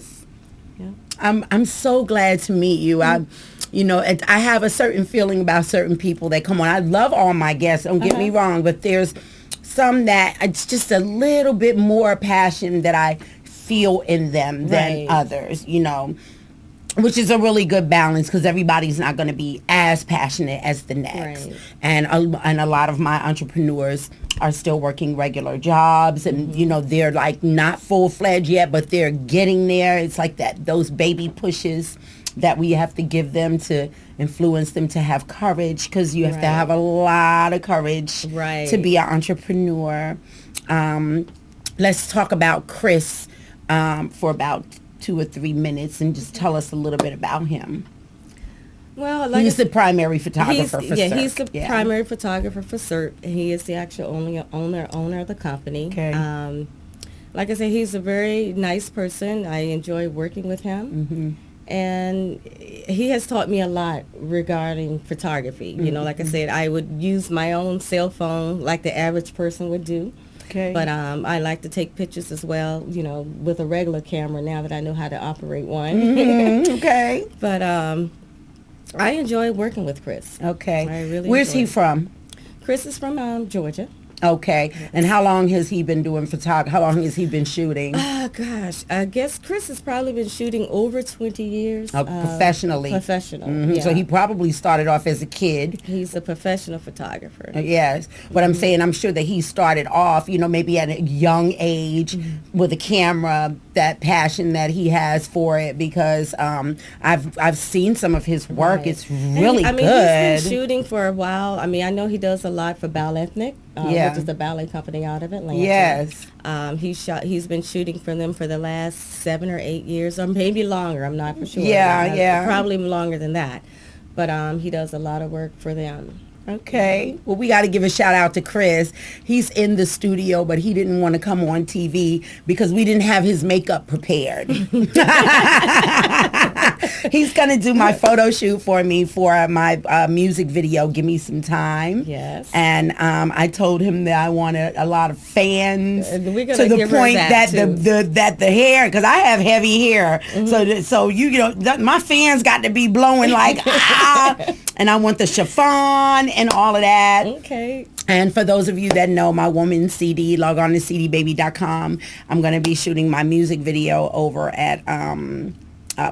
[SPEAKER 2] I'm so glad to meet you. I have a certain feeling about certain people that come on. I love all my guests. Don't get me wrong, but there's some that it's just a little bit more passion that I feel in them than others, which is a really good balance because everybody's not going to be as passionate as the next.
[SPEAKER 8] Right.
[SPEAKER 2] And a lot of my entrepreneurs are still working regular jobs and, they're like not full-fledged yet, but they're getting there. It's like those baby pushes that we have to give them to influence them to have courage, because you have to have a lot of courage to be an entrepreneur. Let's talk about Chris for about 2 or 3 minutes and just tell us a little bit about him.
[SPEAKER 8] Well,
[SPEAKER 2] he's the primary photographer for CERC.
[SPEAKER 8] He's the primary photographer for CERC. He is the actual owner of the company.
[SPEAKER 2] Okay.
[SPEAKER 8] Like I said, he's a very nice person. I enjoy working with him. And he has taught me a lot regarding photography. Like I said, I would use my own cell phone like the average person would do.
[SPEAKER 2] Okay.
[SPEAKER 8] But I like to take pictures as well, with a regular camera now that I know how to operate one.
[SPEAKER 2] Okay.
[SPEAKER 8] But I enjoy working with Chris.
[SPEAKER 2] Okay.
[SPEAKER 8] I really
[SPEAKER 2] Where's
[SPEAKER 8] enjoy
[SPEAKER 2] he
[SPEAKER 8] it.
[SPEAKER 2] from?
[SPEAKER 8] Chris is from Georgia.
[SPEAKER 2] Okay. And how long has he been doing photography? How long has he been shooting?
[SPEAKER 8] Gosh, I guess Chris has probably been shooting over 20 years.
[SPEAKER 2] Professionally?
[SPEAKER 8] Professional, yeah.
[SPEAKER 2] So he probably started off as a kid.
[SPEAKER 8] He's a professional photographer.
[SPEAKER 2] Yes. But I'm saying, I'm sure that he started off, maybe at a young age with a camera, that passion that he has for it, because I've seen some of his work.
[SPEAKER 8] Right.
[SPEAKER 2] It's really good.
[SPEAKER 8] He's been shooting for a while. I know he does a lot for Balethnic,
[SPEAKER 2] Yeah.
[SPEAKER 8] which is the ballet company out of Atlanta.
[SPEAKER 2] Yes.
[SPEAKER 8] He's been shooting for them for the last 7 or 8 years, or maybe longer. I'm not for sure.
[SPEAKER 2] Yeah.
[SPEAKER 8] Probably longer than that. But he does a lot of work for them.
[SPEAKER 2] Okay. Well, we got to give a shout out to Chris. He's in the studio, but he didn't want to come on TV because we didn't have his makeup prepared. He's going to do my photo shoot for me for my music video, Give Me Some Time.
[SPEAKER 8] Yes.
[SPEAKER 2] And I told him that I wanted a lot of fans to
[SPEAKER 8] We're gonna
[SPEAKER 2] the
[SPEAKER 8] give her
[SPEAKER 2] point
[SPEAKER 8] that
[SPEAKER 2] that the hair, because I have heavy hair. So my fans got to be blowing like, and I want the chiffon and all of that.
[SPEAKER 8] Okay.
[SPEAKER 2] And for those of you that know my woman's CD, log on to cdbaby.com. I'm going to be shooting my music video over at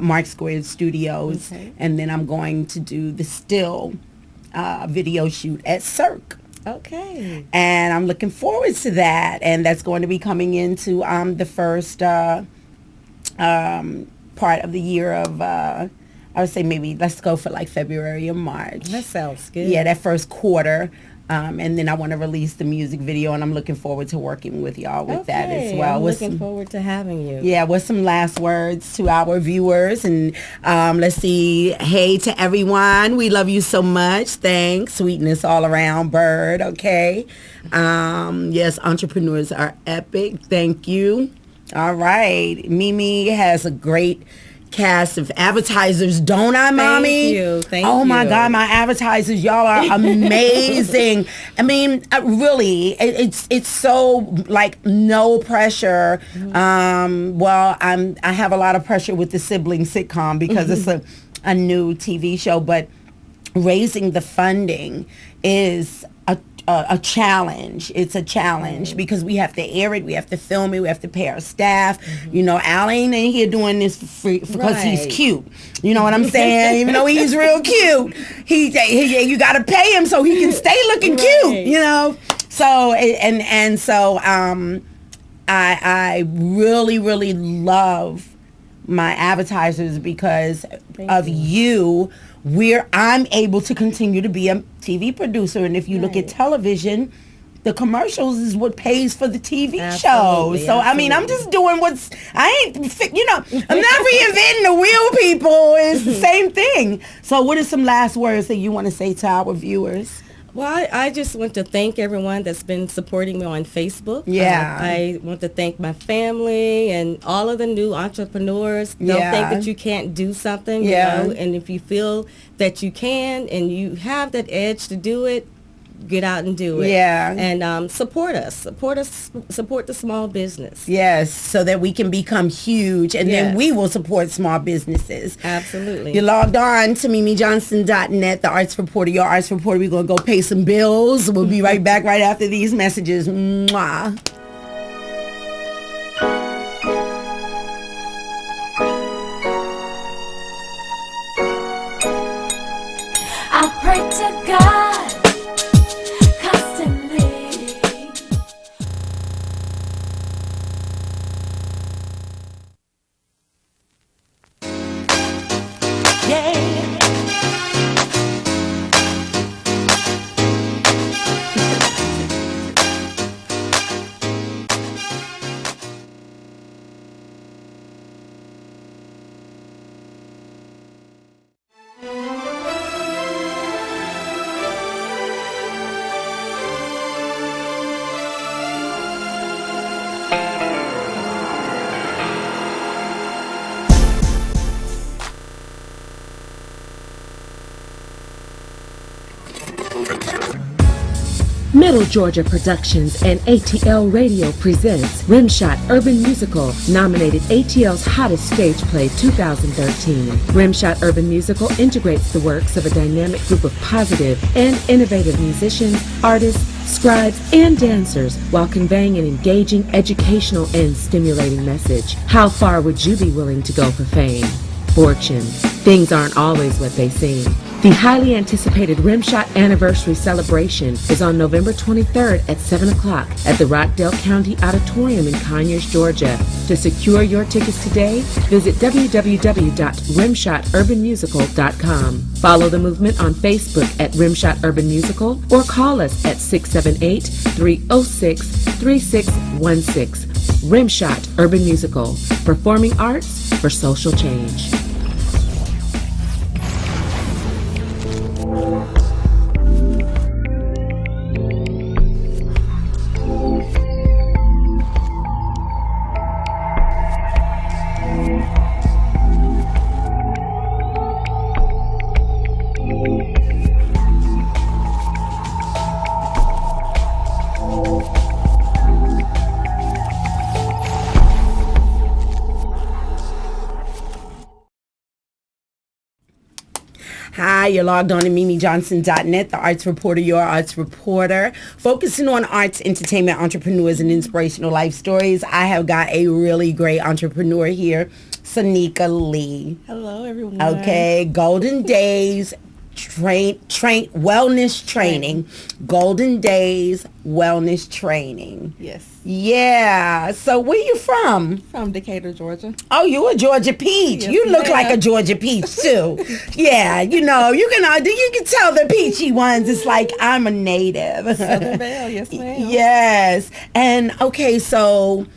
[SPEAKER 2] Mark Squared Studios.
[SPEAKER 8] Okay.
[SPEAKER 2] And then I'm going to do the still video shoot at CERC.
[SPEAKER 8] Okay.
[SPEAKER 2] And I'm looking forward to that. And that's going to be coming into the first part of the year of... I would say maybe let's go for like February or March.
[SPEAKER 8] That sounds good.
[SPEAKER 2] Yeah, that first quarter. And then I want to release the music video, and I'm looking forward to working with y'all with that as well.
[SPEAKER 8] I'm looking forward to having you.
[SPEAKER 2] Yeah, with some last words to our viewers. And let's see. Hey to everyone. We love you so much. Thanks. Sweetness all around, Bird. Okay. Yes, entrepreneurs are epic. Thank you. All right. Mimi has a great cast of advertisers, don't I, Mommy?
[SPEAKER 8] Thank you.
[SPEAKER 2] Oh my God, my advertisers, y'all are amazing. I mean, really, it's so like no pressure. Well, I have a lot of pressure with the sibling sitcom because it's a new TV show, but raising the funding is a challenge. It's a challenge because we have to air it, we have to film it, we have to pay our staff. You know, Al ain't in here doing this for free because he's cute. You know what I'm saying? Even though he's real cute, you got to pay him so he can stay looking cute. You know, so I really, really love my advertisers because of you. I'm able to continue to be a TV producer, and if you look at television, the commercials is what pays for the TV shows. So I mean, I'm just doing I'm not reinventing the wheel, people. It's the same thing. So what are some last words that you want to say to our viewers?
[SPEAKER 8] Well, I just want to thank everyone that's been supporting me on Facebook.
[SPEAKER 2] Yeah.
[SPEAKER 8] I want to thank my family and all of the new entrepreneurs. Don't think that you can't do something, you know, and if you feel that you can and you have that edge to do it, get out and do it.
[SPEAKER 2] Yeah.
[SPEAKER 8] And support us. Support the small business.
[SPEAKER 2] Yes, so that we can become huge, and then we will support small businesses.
[SPEAKER 8] Absolutely.
[SPEAKER 2] You logged on to MimiJohnson.net, the Arts Reporter, your Arts Reporter. We're going to go pay some bills. We'll be right back right after these messages. Mwah.
[SPEAKER 9] I pray to God constantly.
[SPEAKER 10] Middle Georgia Productions and ATL Radio presents Rimshot Urban Musical, nominated ATL's Hottest Stage Play 2013. Rimshot Urban Musical integrates the works of a dynamic group of positive and innovative musicians, artists, scribes, and dancers while conveying an engaging, educational, and stimulating message. How far would you be willing to go for fame? Fortune. Things aren't always what they seem. The highly anticipated Rimshot Anniversary Celebration is on November 23rd at 7 o'clock at the Rockdale County Auditorium in Conyers, Georgia. To secure your tickets today, visit www.rimshoturbanmusical.com. Follow the movement on Facebook at Rimshot Urban Musical or call us at 678-306-3616. Rimshot Urban Musical, performing arts for social change.
[SPEAKER 2] Hi, you're logged on to MimiJohnson.net, the Arts Reporter, your Arts Reporter, focusing on arts, entertainment, entrepreneurs, and inspirational life stories. I have got a really great entrepreneur here, Sanika Lee.
[SPEAKER 11] Hello, everyone.
[SPEAKER 2] Okay, Golden Days Wellness Training. Golden Days Wellness Training.
[SPEAKER 11] Yes.
[SPEAKER 2] Yeah. So where you from?
[SPEAKER 11] From Decatur, Georgia.
[SPEAKER 2] Oh, you a Georgia peach.
[SPEAKER 11] Yes,
[SPEAKER 2] You look
[SPEAKER 11] ma'am.
[SPEAKER 2] like a Georgia peach too. Yeah, you know, you can tell the peachy ones. It's like I'm a native.
[SPEAKER 11] Southern Belle, yes, ma'am.
[SPEAKER 2] Yes. And okay, so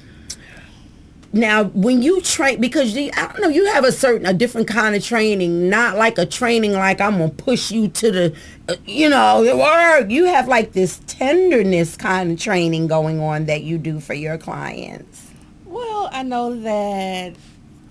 [SPEAKER 2] now when you train, because I don't know, you have a different kind of training, not like a training like I'm gonna push you to the, the work. You have like this tenderness kind of training going on that you do for your clients.
[SPEAKER 11] Well, I know that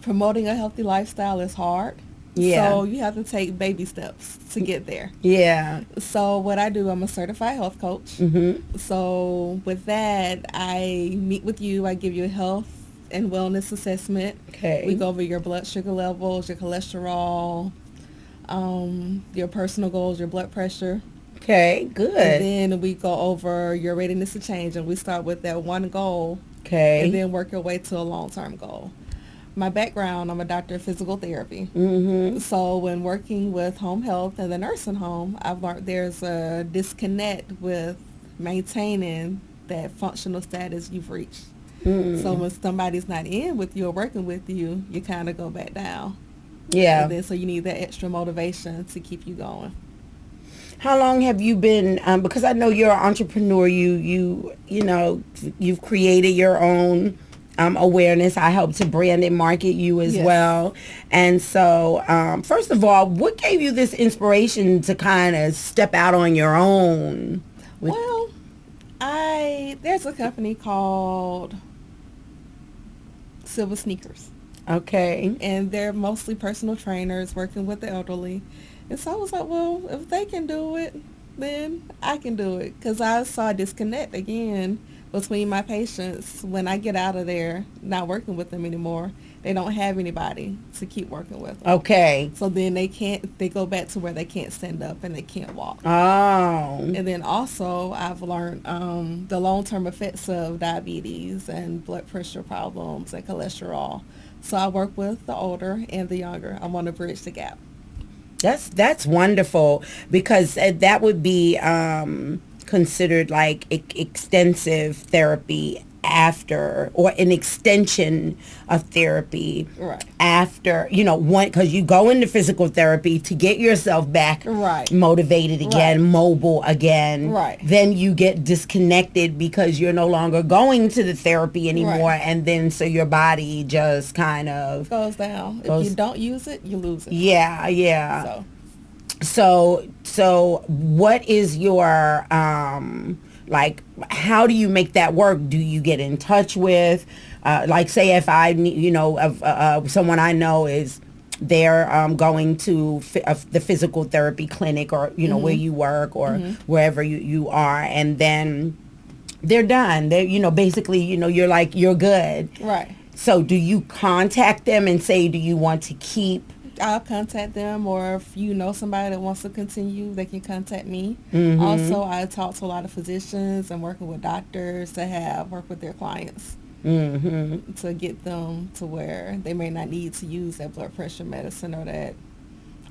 [SPEAKER 11] promoting a healthy lifestyle is hard.
[SPEAKER 2] Yeah.
[SPEAKER 11] So you have to take baby steps to get there.
[SPEAKER 2] Yeah.
[SPEAKER 11] So what I do, I'm a certified health coach.
[SPEAKER 2] Mm-hmm.
[SPEAKER 11] So with that, I meet with you. I give you a health and wellness assessment.
[SPEAKER 2] Okay.
[SPEAKER 11] We go over your blood sugar levels, your cholesterol, your personal goals, your blood pressure.
[SPEAKER 2] Okay, good.
[SPEAKER 11] And then we go over your readiness to change, and we start with that one goal.
[SPEAKER 2] Okay.
[SPEAKER 11] And then work your way to a long-term goal. My background, I'm a doctor of physical therapy. So when working with home health and the nursing home, I've learned there's a disconnect with maintaining that functional status you've reached. So when somebody's not in with you or working with you, you kind of go back down.
[SPEAKER 2] Yeah.
[SPEAKER 11] And then so you need that extra motivation to keep you going.
[SPEAKER 2] How long have you been, because I know you're an entrepreneur, you know, you've created your own awareness. I help to brand and market you as well. And so, first of all, what gave you this inspiration to kind of step out on your own?
[SPEAKER 11] Well, there's a company called Silver Sneakers.
[SPEAKER 2] Okay.
[SPEAKER 11] And they're mostly personal trainers working with the elderly. And so I was like, well, if they can do it, then I can do it. Because I saw a disconnect again between my patients. When I get out of there, not working with them anymore, they don't have anybody to keep working with them.
[SPEAKER 2] Okay.
[SPEAKER 11] So then they go back to where they can't stand up and they can't walk.
[SPEAKER 2] Oh.
[SPEAKER 11] And then also I've learned the long-term effects of diabetes and blood pressure problems and cholesterol. So I work with the older and the younger. I want to bridge the gap.
[SPEAKER 2] That's wonderful, because that would be considered like extensive therapy after, or an extension of therapy after, you know, one, because you go into physical therapy to get yourself back motivated again, mobile again. Then you get disconnected because you're no longer going to the therapy anymore, and then so your body just kind of
[SPEAKER 11] goes down. If you don't use it, you lose it.
[SPEAKER 2] Yeah. So what is your like, how do you make that work? Do you get in touch with, like, say if I, you know, of someone I know is, they're going to the physical therapy clinic, or, you know, where you work, or wherever you are, and then they're done. They, you know, basically, you know, you're like, you're good.
[SPEAKER 11] Right.
[SPEAKER 2] So do you contact them and say, do you want to keep?
[SPEAKER 11] I'll contact them, or if you know somebody that wants to continue, they can contact me. Also, I talk to a lot of physicians and working with doctors to work with their clients to get them to where they may not need to use that blood pressure medicine or that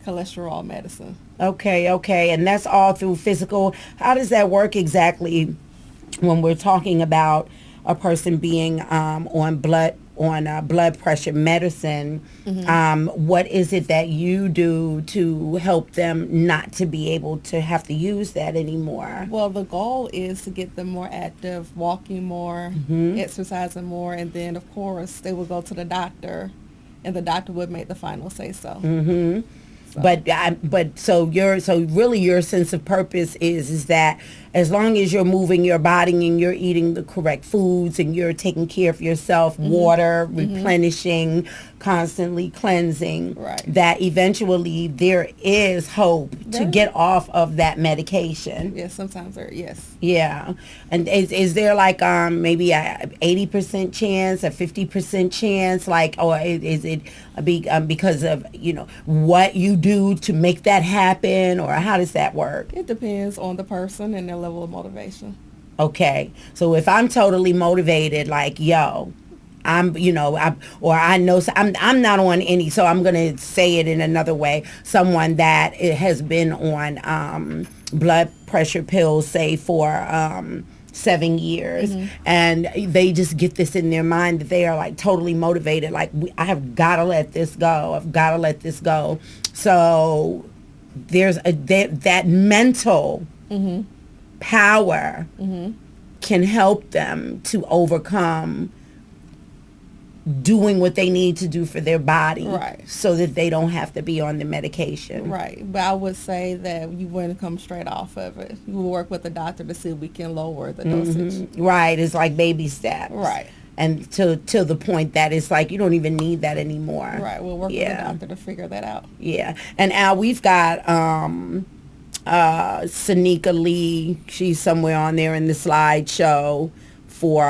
[SPEAKER 11] cholesterol medicine.
[SPEAKER 2] Okay. And that's all through physical. How does that work exactly when we're talking about a person being on blood pressure medicine? What is it that you do to help them not to be able to have to use that anymore?
[SPEAKER 11] Well, the goal is to get them more active, walking more, exercising more, and then of course they will go to the doctor, and the doctor would make the final say so. So really your sense of purpose is that as long as you're moving your body and you're eating the correct foods and you're taking care of yourself, water, replenishing, constantly cleansing, that eventually there is hope to get off of that medication. Yes, sometimes yes.
[SPEAKER 2] Yeah. And is there like maybe a 80% chance, a 50% chance, like, or is it because of, you know, what you do to make that happen, or how does that work?
[SPEAKER 11] It depends on the person and their level of motivation.
[SPEAKER 2] Okay. So if I'm totally motivated, like, yo, I'm, you know, I know, I'm not on any, so I'm going to say it in another way. Someone that has been on blood pressure pills, say, for 7 years, and they just get this in their mind that they are like totally motivated, like, I have got to let this go. I've got to let this go. So there's that mental power can help them to overcome doing what they need to do for their body, so that they don't have to be on the medication.
[SPEAKER 11] But I would say that you wouldn't come straight off of it. You will work with the doctor to see if we can lower the dosage.
[SPEAKER 2] It's like baby steps. And to the point that it's like you don't even need that anymore.
[SPEAKER 11] We'll work with the doctor to figure that out.
[SPEAKER 2] And Al, we've got Sanika Lee. She's somewhere on there in the slideshow for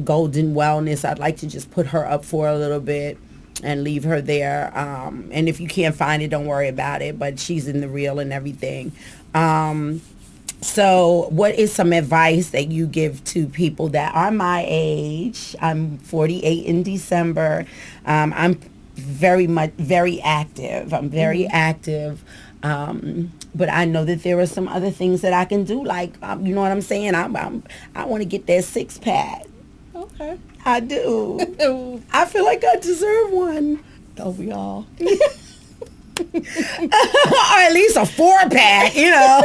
[SPEAKER 2] Golden Wellness. I'd like to just put her up for a little bit. and leave her there. And if you can't find it, don't worry about it. But she's in the reel and everything. So what is some advice that you give to people that are my age? I'm 48 in December. I'm very active. I'm very active. But I know that there are some other things that I can do. Like, you know what I'm saying? I want to get that 6-pack.
[SPEAKER 11] Okay.
[SPEAKER 2] I do. I feel like I deserve one.
[SPEAKER 11] Don't we all?
[SPEAKER 2] Or at least a 4-pack, you know.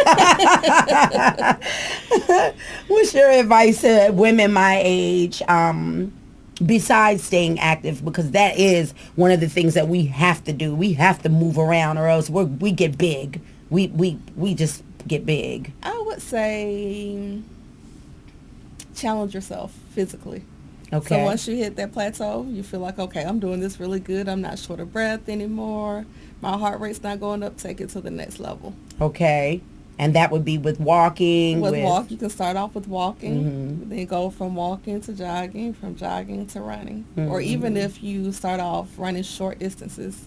[SPEAKER 2] What's your advice to women my age, besides staying active? Because that is one of the things that we have to do. We have to move around, or else we get big. We just get big.
[SPEAKER 11] I would say challenge yourself physically.
[SPEAKER 2] Okay.
[SPEAKER 11] So once you hit that plateau, you feel like, okay, I'm doing this really good. I'm not short of breath anymore. My heart rate's not going up. Take it to the next level.
[SPEAKER 2] Okay. And that would be with walking.
[SPEAKER 11] With walk, you can start off with walking, then go from walking to jogging, from jogging to running. Or even if you start off running short distances,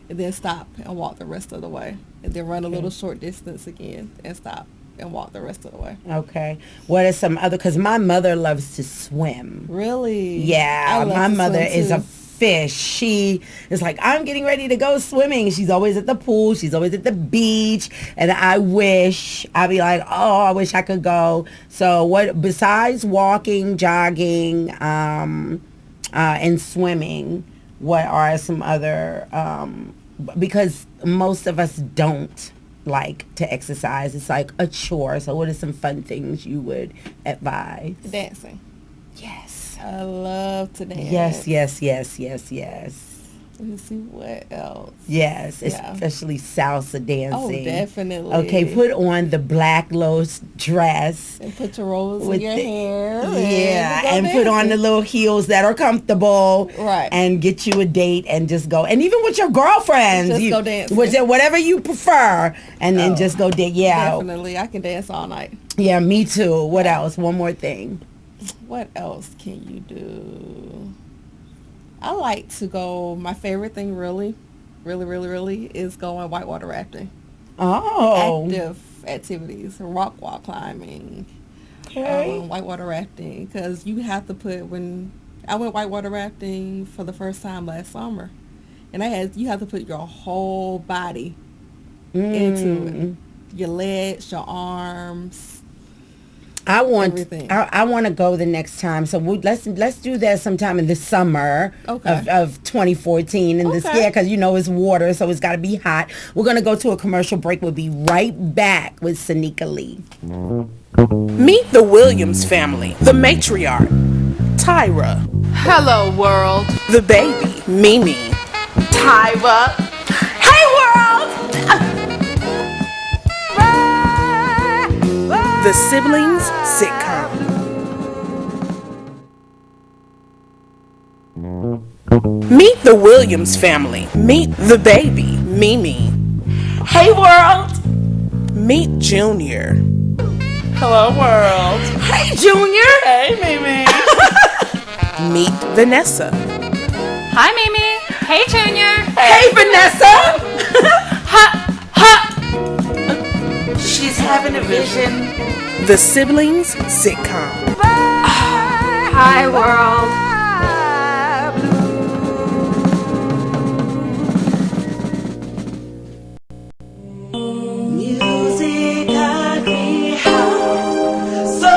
[SPEAKER 11] and then stop and walk the rest of the way. And then run a little short distance again and stop and walk the rest of the way.
[SPEAKER 2] Okay. What are some other, because my mother loves to swim.
[SPEAKER 11] Really?
[SPEAKER 2] Yeah. My mother is a fish. She is like, I'm getting ready to go swimming. She's always at the pool. She's always at the beach. And I'd be like, oh, I wish I could go. So what, besides walking, jogging, and swimming, what are some other, because most of us don't like to exercise. It's like a chore. So what are some fun things you would advise?
[SPEAKER 11] Dancing.
[SPEAKER 2] Yes.
[SPEAKER 11] I love to dance.
[SPEAKER 2] Yes.
[SPEAKER 11] Let me see what else.
[SPEAKER 2] Yes, especially salsa dancing.
[SPEAKER 11] Oh, definitely.
[SPEAKER 2] Okay, put on the black low dress.
[SPEAKER 11] And put your rolls in your hair.
[SPEAKER 2] Yeah, and put on the little heels that are comfortable.
[SPEAKER 11] Right.
[SPEAKER 2] And get you a date and just go. And even with your girlfriends.
[SPEAKER 11] Just go dancing.
[SPEAKER 2] Whatever you prefer. And then just go date. Yeah.
[SPEAKER 11] Definitely. I can dance all night.
[SPEAKER 2] Yeah, me too. What else? One more thing.
[SPEAKER 11] What else can you do? I like to go, my favorite thing really is going whitewater rafting.
[SPEAKER 2] Oh.
[SPEAKER 11] Active activities, rock wall climbing, whitewater rafting, because you have to when I went whitewater rafting for the first time last summer, and you have to put your whole body into it. Your legs, your arms,
[SPEAKER 2] I want
[SPEAKER 11] everything.
[SPEAKER 2] I want to go the next time. So let's do that sometime in the summer of 2014 in this year, because it's water, so it's got to be hot. We're gonna go to a commercial break. We'll be right back with Sanika Lee.
[SPEAKER 3] Meet the Williams family, the matriarch, Tyra.
[SPEAKER 5] Hello, world.
[SPEAKER 3] The baby, Mimi.
[SPEAKER 4] Tyra. Hey, world.
[SPEAKER 3] The siblings sitcom. Meet the Williams family. Meet the baby, Mimi.
[SPEAKER 4] Hey, world.
[SPEAKER 3] Meet Junior.
[SPEAKER 4] Hello, world.
[SPEAKER 2] Hey, Junior.
[SPEAKER 4] Hey, Mimi.
[SPEAKER 3] Meet Vanessa.
[SPEAKER 5] Hi, Mimi. Hey, Junior.
[SPEAKER 2] Hey, Vanessa.
[SPEAKER 4] She's having a vision.
[SPEAKER 3] The siblings sitcom.
[SPEAKER 5] Hi, world.
[SPEAKER 4] Music got me high, so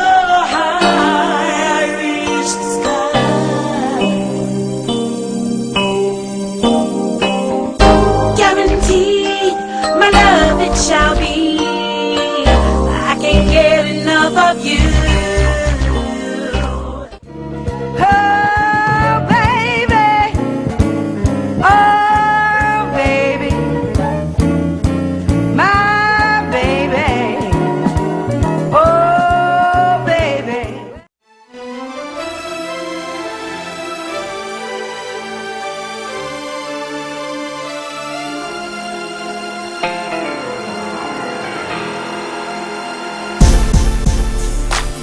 [SPEAKER 4] high I reached the sky. Guaranteed, my love it shall be. I can't get enough of you.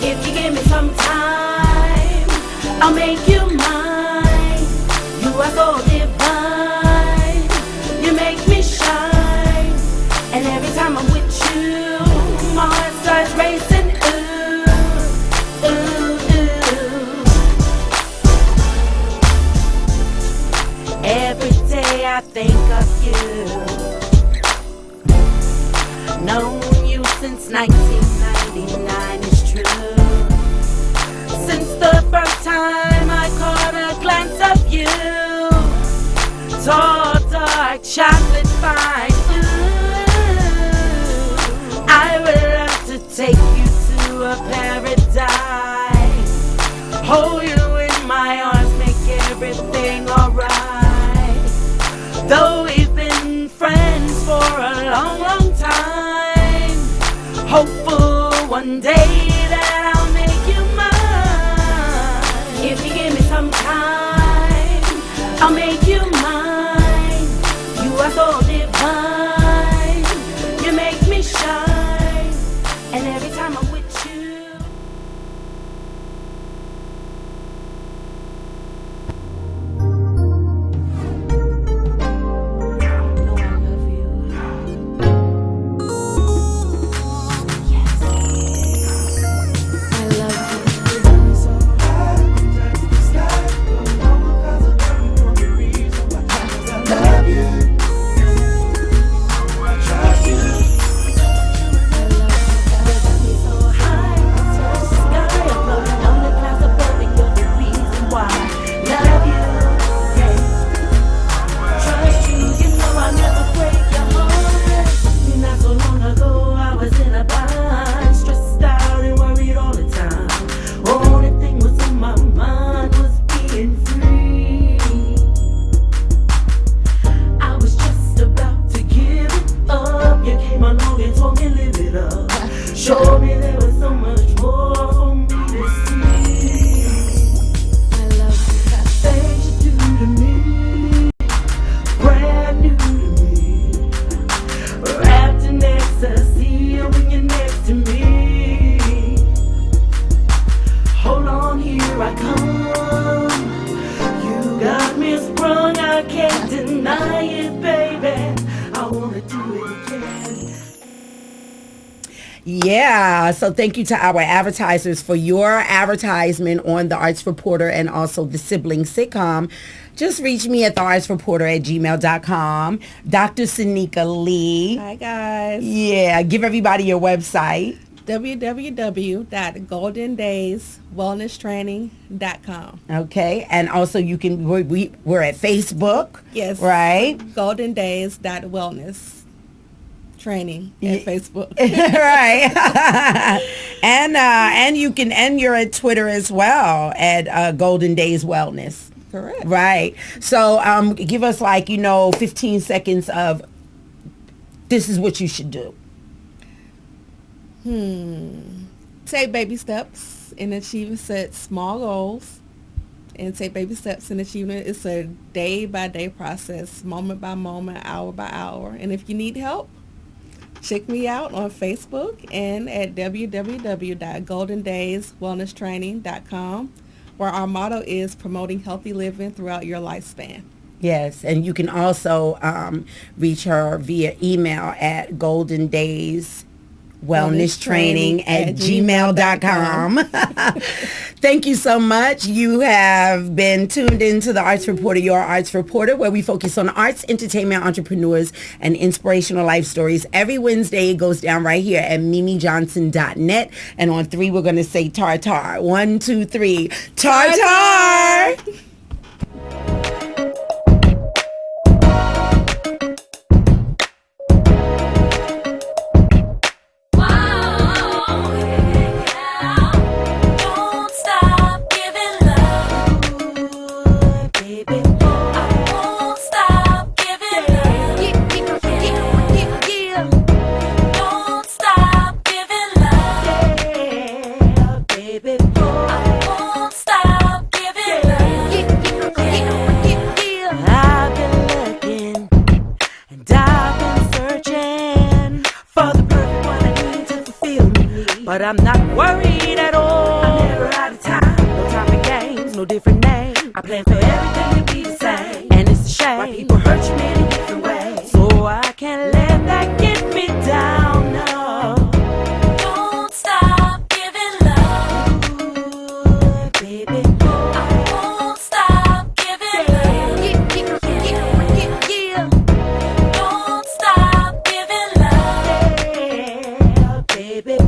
[SPEAKER 4] If you give me some time, I'll make you mine. You are so divine. 1999 is true. Since the first time I caught a glance of you, tall, dark, chocolate fine. Ooh, I would love to take you to a paradise, hold you in my arms, make everything alright. Though we've been friends for a long, long time, hopeful one day that I'll make you mine. If you give me some time, I'll make you mine. You are so divine, you make me shine, and every time I'm with you. Show me there was so much more for me to see. I love you. Things you do to me, brand new to me. Wrapped in ecstasy when you're next to me. Hold on, here I come. You got me sprung, I can't deny it, baby. I wanna do it again.
[SPEAKER 2] Yeah, so thank you to our advertisers for your advertisement on The Arts Reporter and also the sibling sitcom. Just reach me at theartsreporter@gmail.com. Dr. Sanika Lee.
[SPEAKER 11] Hi, guys.
[SPEAKER 2] Yeah, give everybody your website.
[SPEAKER 11] www.goldendayswellnesstraining.com.
[SPEAKER 2] Okay, and also you can, we're at Facebook.
[SPEAKER 11] Yes.
[SPEAKER 2] Right?
[SPEAKER 11] goldendays.wellness. Training at Facebook.
[SPEAKER 2] Right. and you can, and you're at Twitter as well at Golden Days Wellness.
[SPEAKER 11] Correct.
[SPEAKER 2] Right. So give us 15 seconds of this is what you should do.
[SPEAKER 11] Take baby steps in achieving set small goals, and take baby steps in achieving it. It's a day by day process, moment by moment, hour by hour. And if you need help, check me out on Facebook and at www.goldendayswellnesstraining.com, where our motto is promoting healthy living throughout your lifespan.
[SPEAKER 2] Yes, and you can also reach her via email at goldendayswellnesstraining@gmail.com. Thank you so much. You have been tuned into The Arts Reporter, your Arts Reporter, where we focus on arts, entertainment, entrepreneurs, and inspirational life stories. Every Wednesday, it goes down right here at mimijohnson.net. And on 3, we're going to say tartar. 1, 2, 3. Tartar!
[SPEAKER 4] But I'm not worried at all. I'm never out of time. No time for games, no different name. I plan for everything to be the same. And it's a shame why people hurt you many different ways. So I can't let that get me down, no. Don't stop giving love. Ooh, baby. I won't stop giving love. Don't stop giving love. Yeah, baby.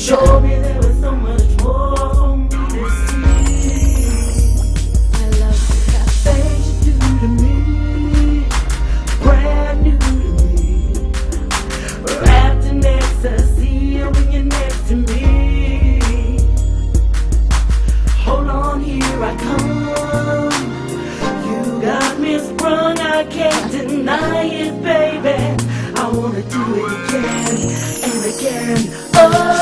[SPEAKER 4] showed me there was so much more for me to see. I love the things you do to me, brand new to me, wrapped in ecstasy when you're next to me. Hold on, here I come. You got me sprung, I can't deny it, baby. I wanna do it again and again. Oh.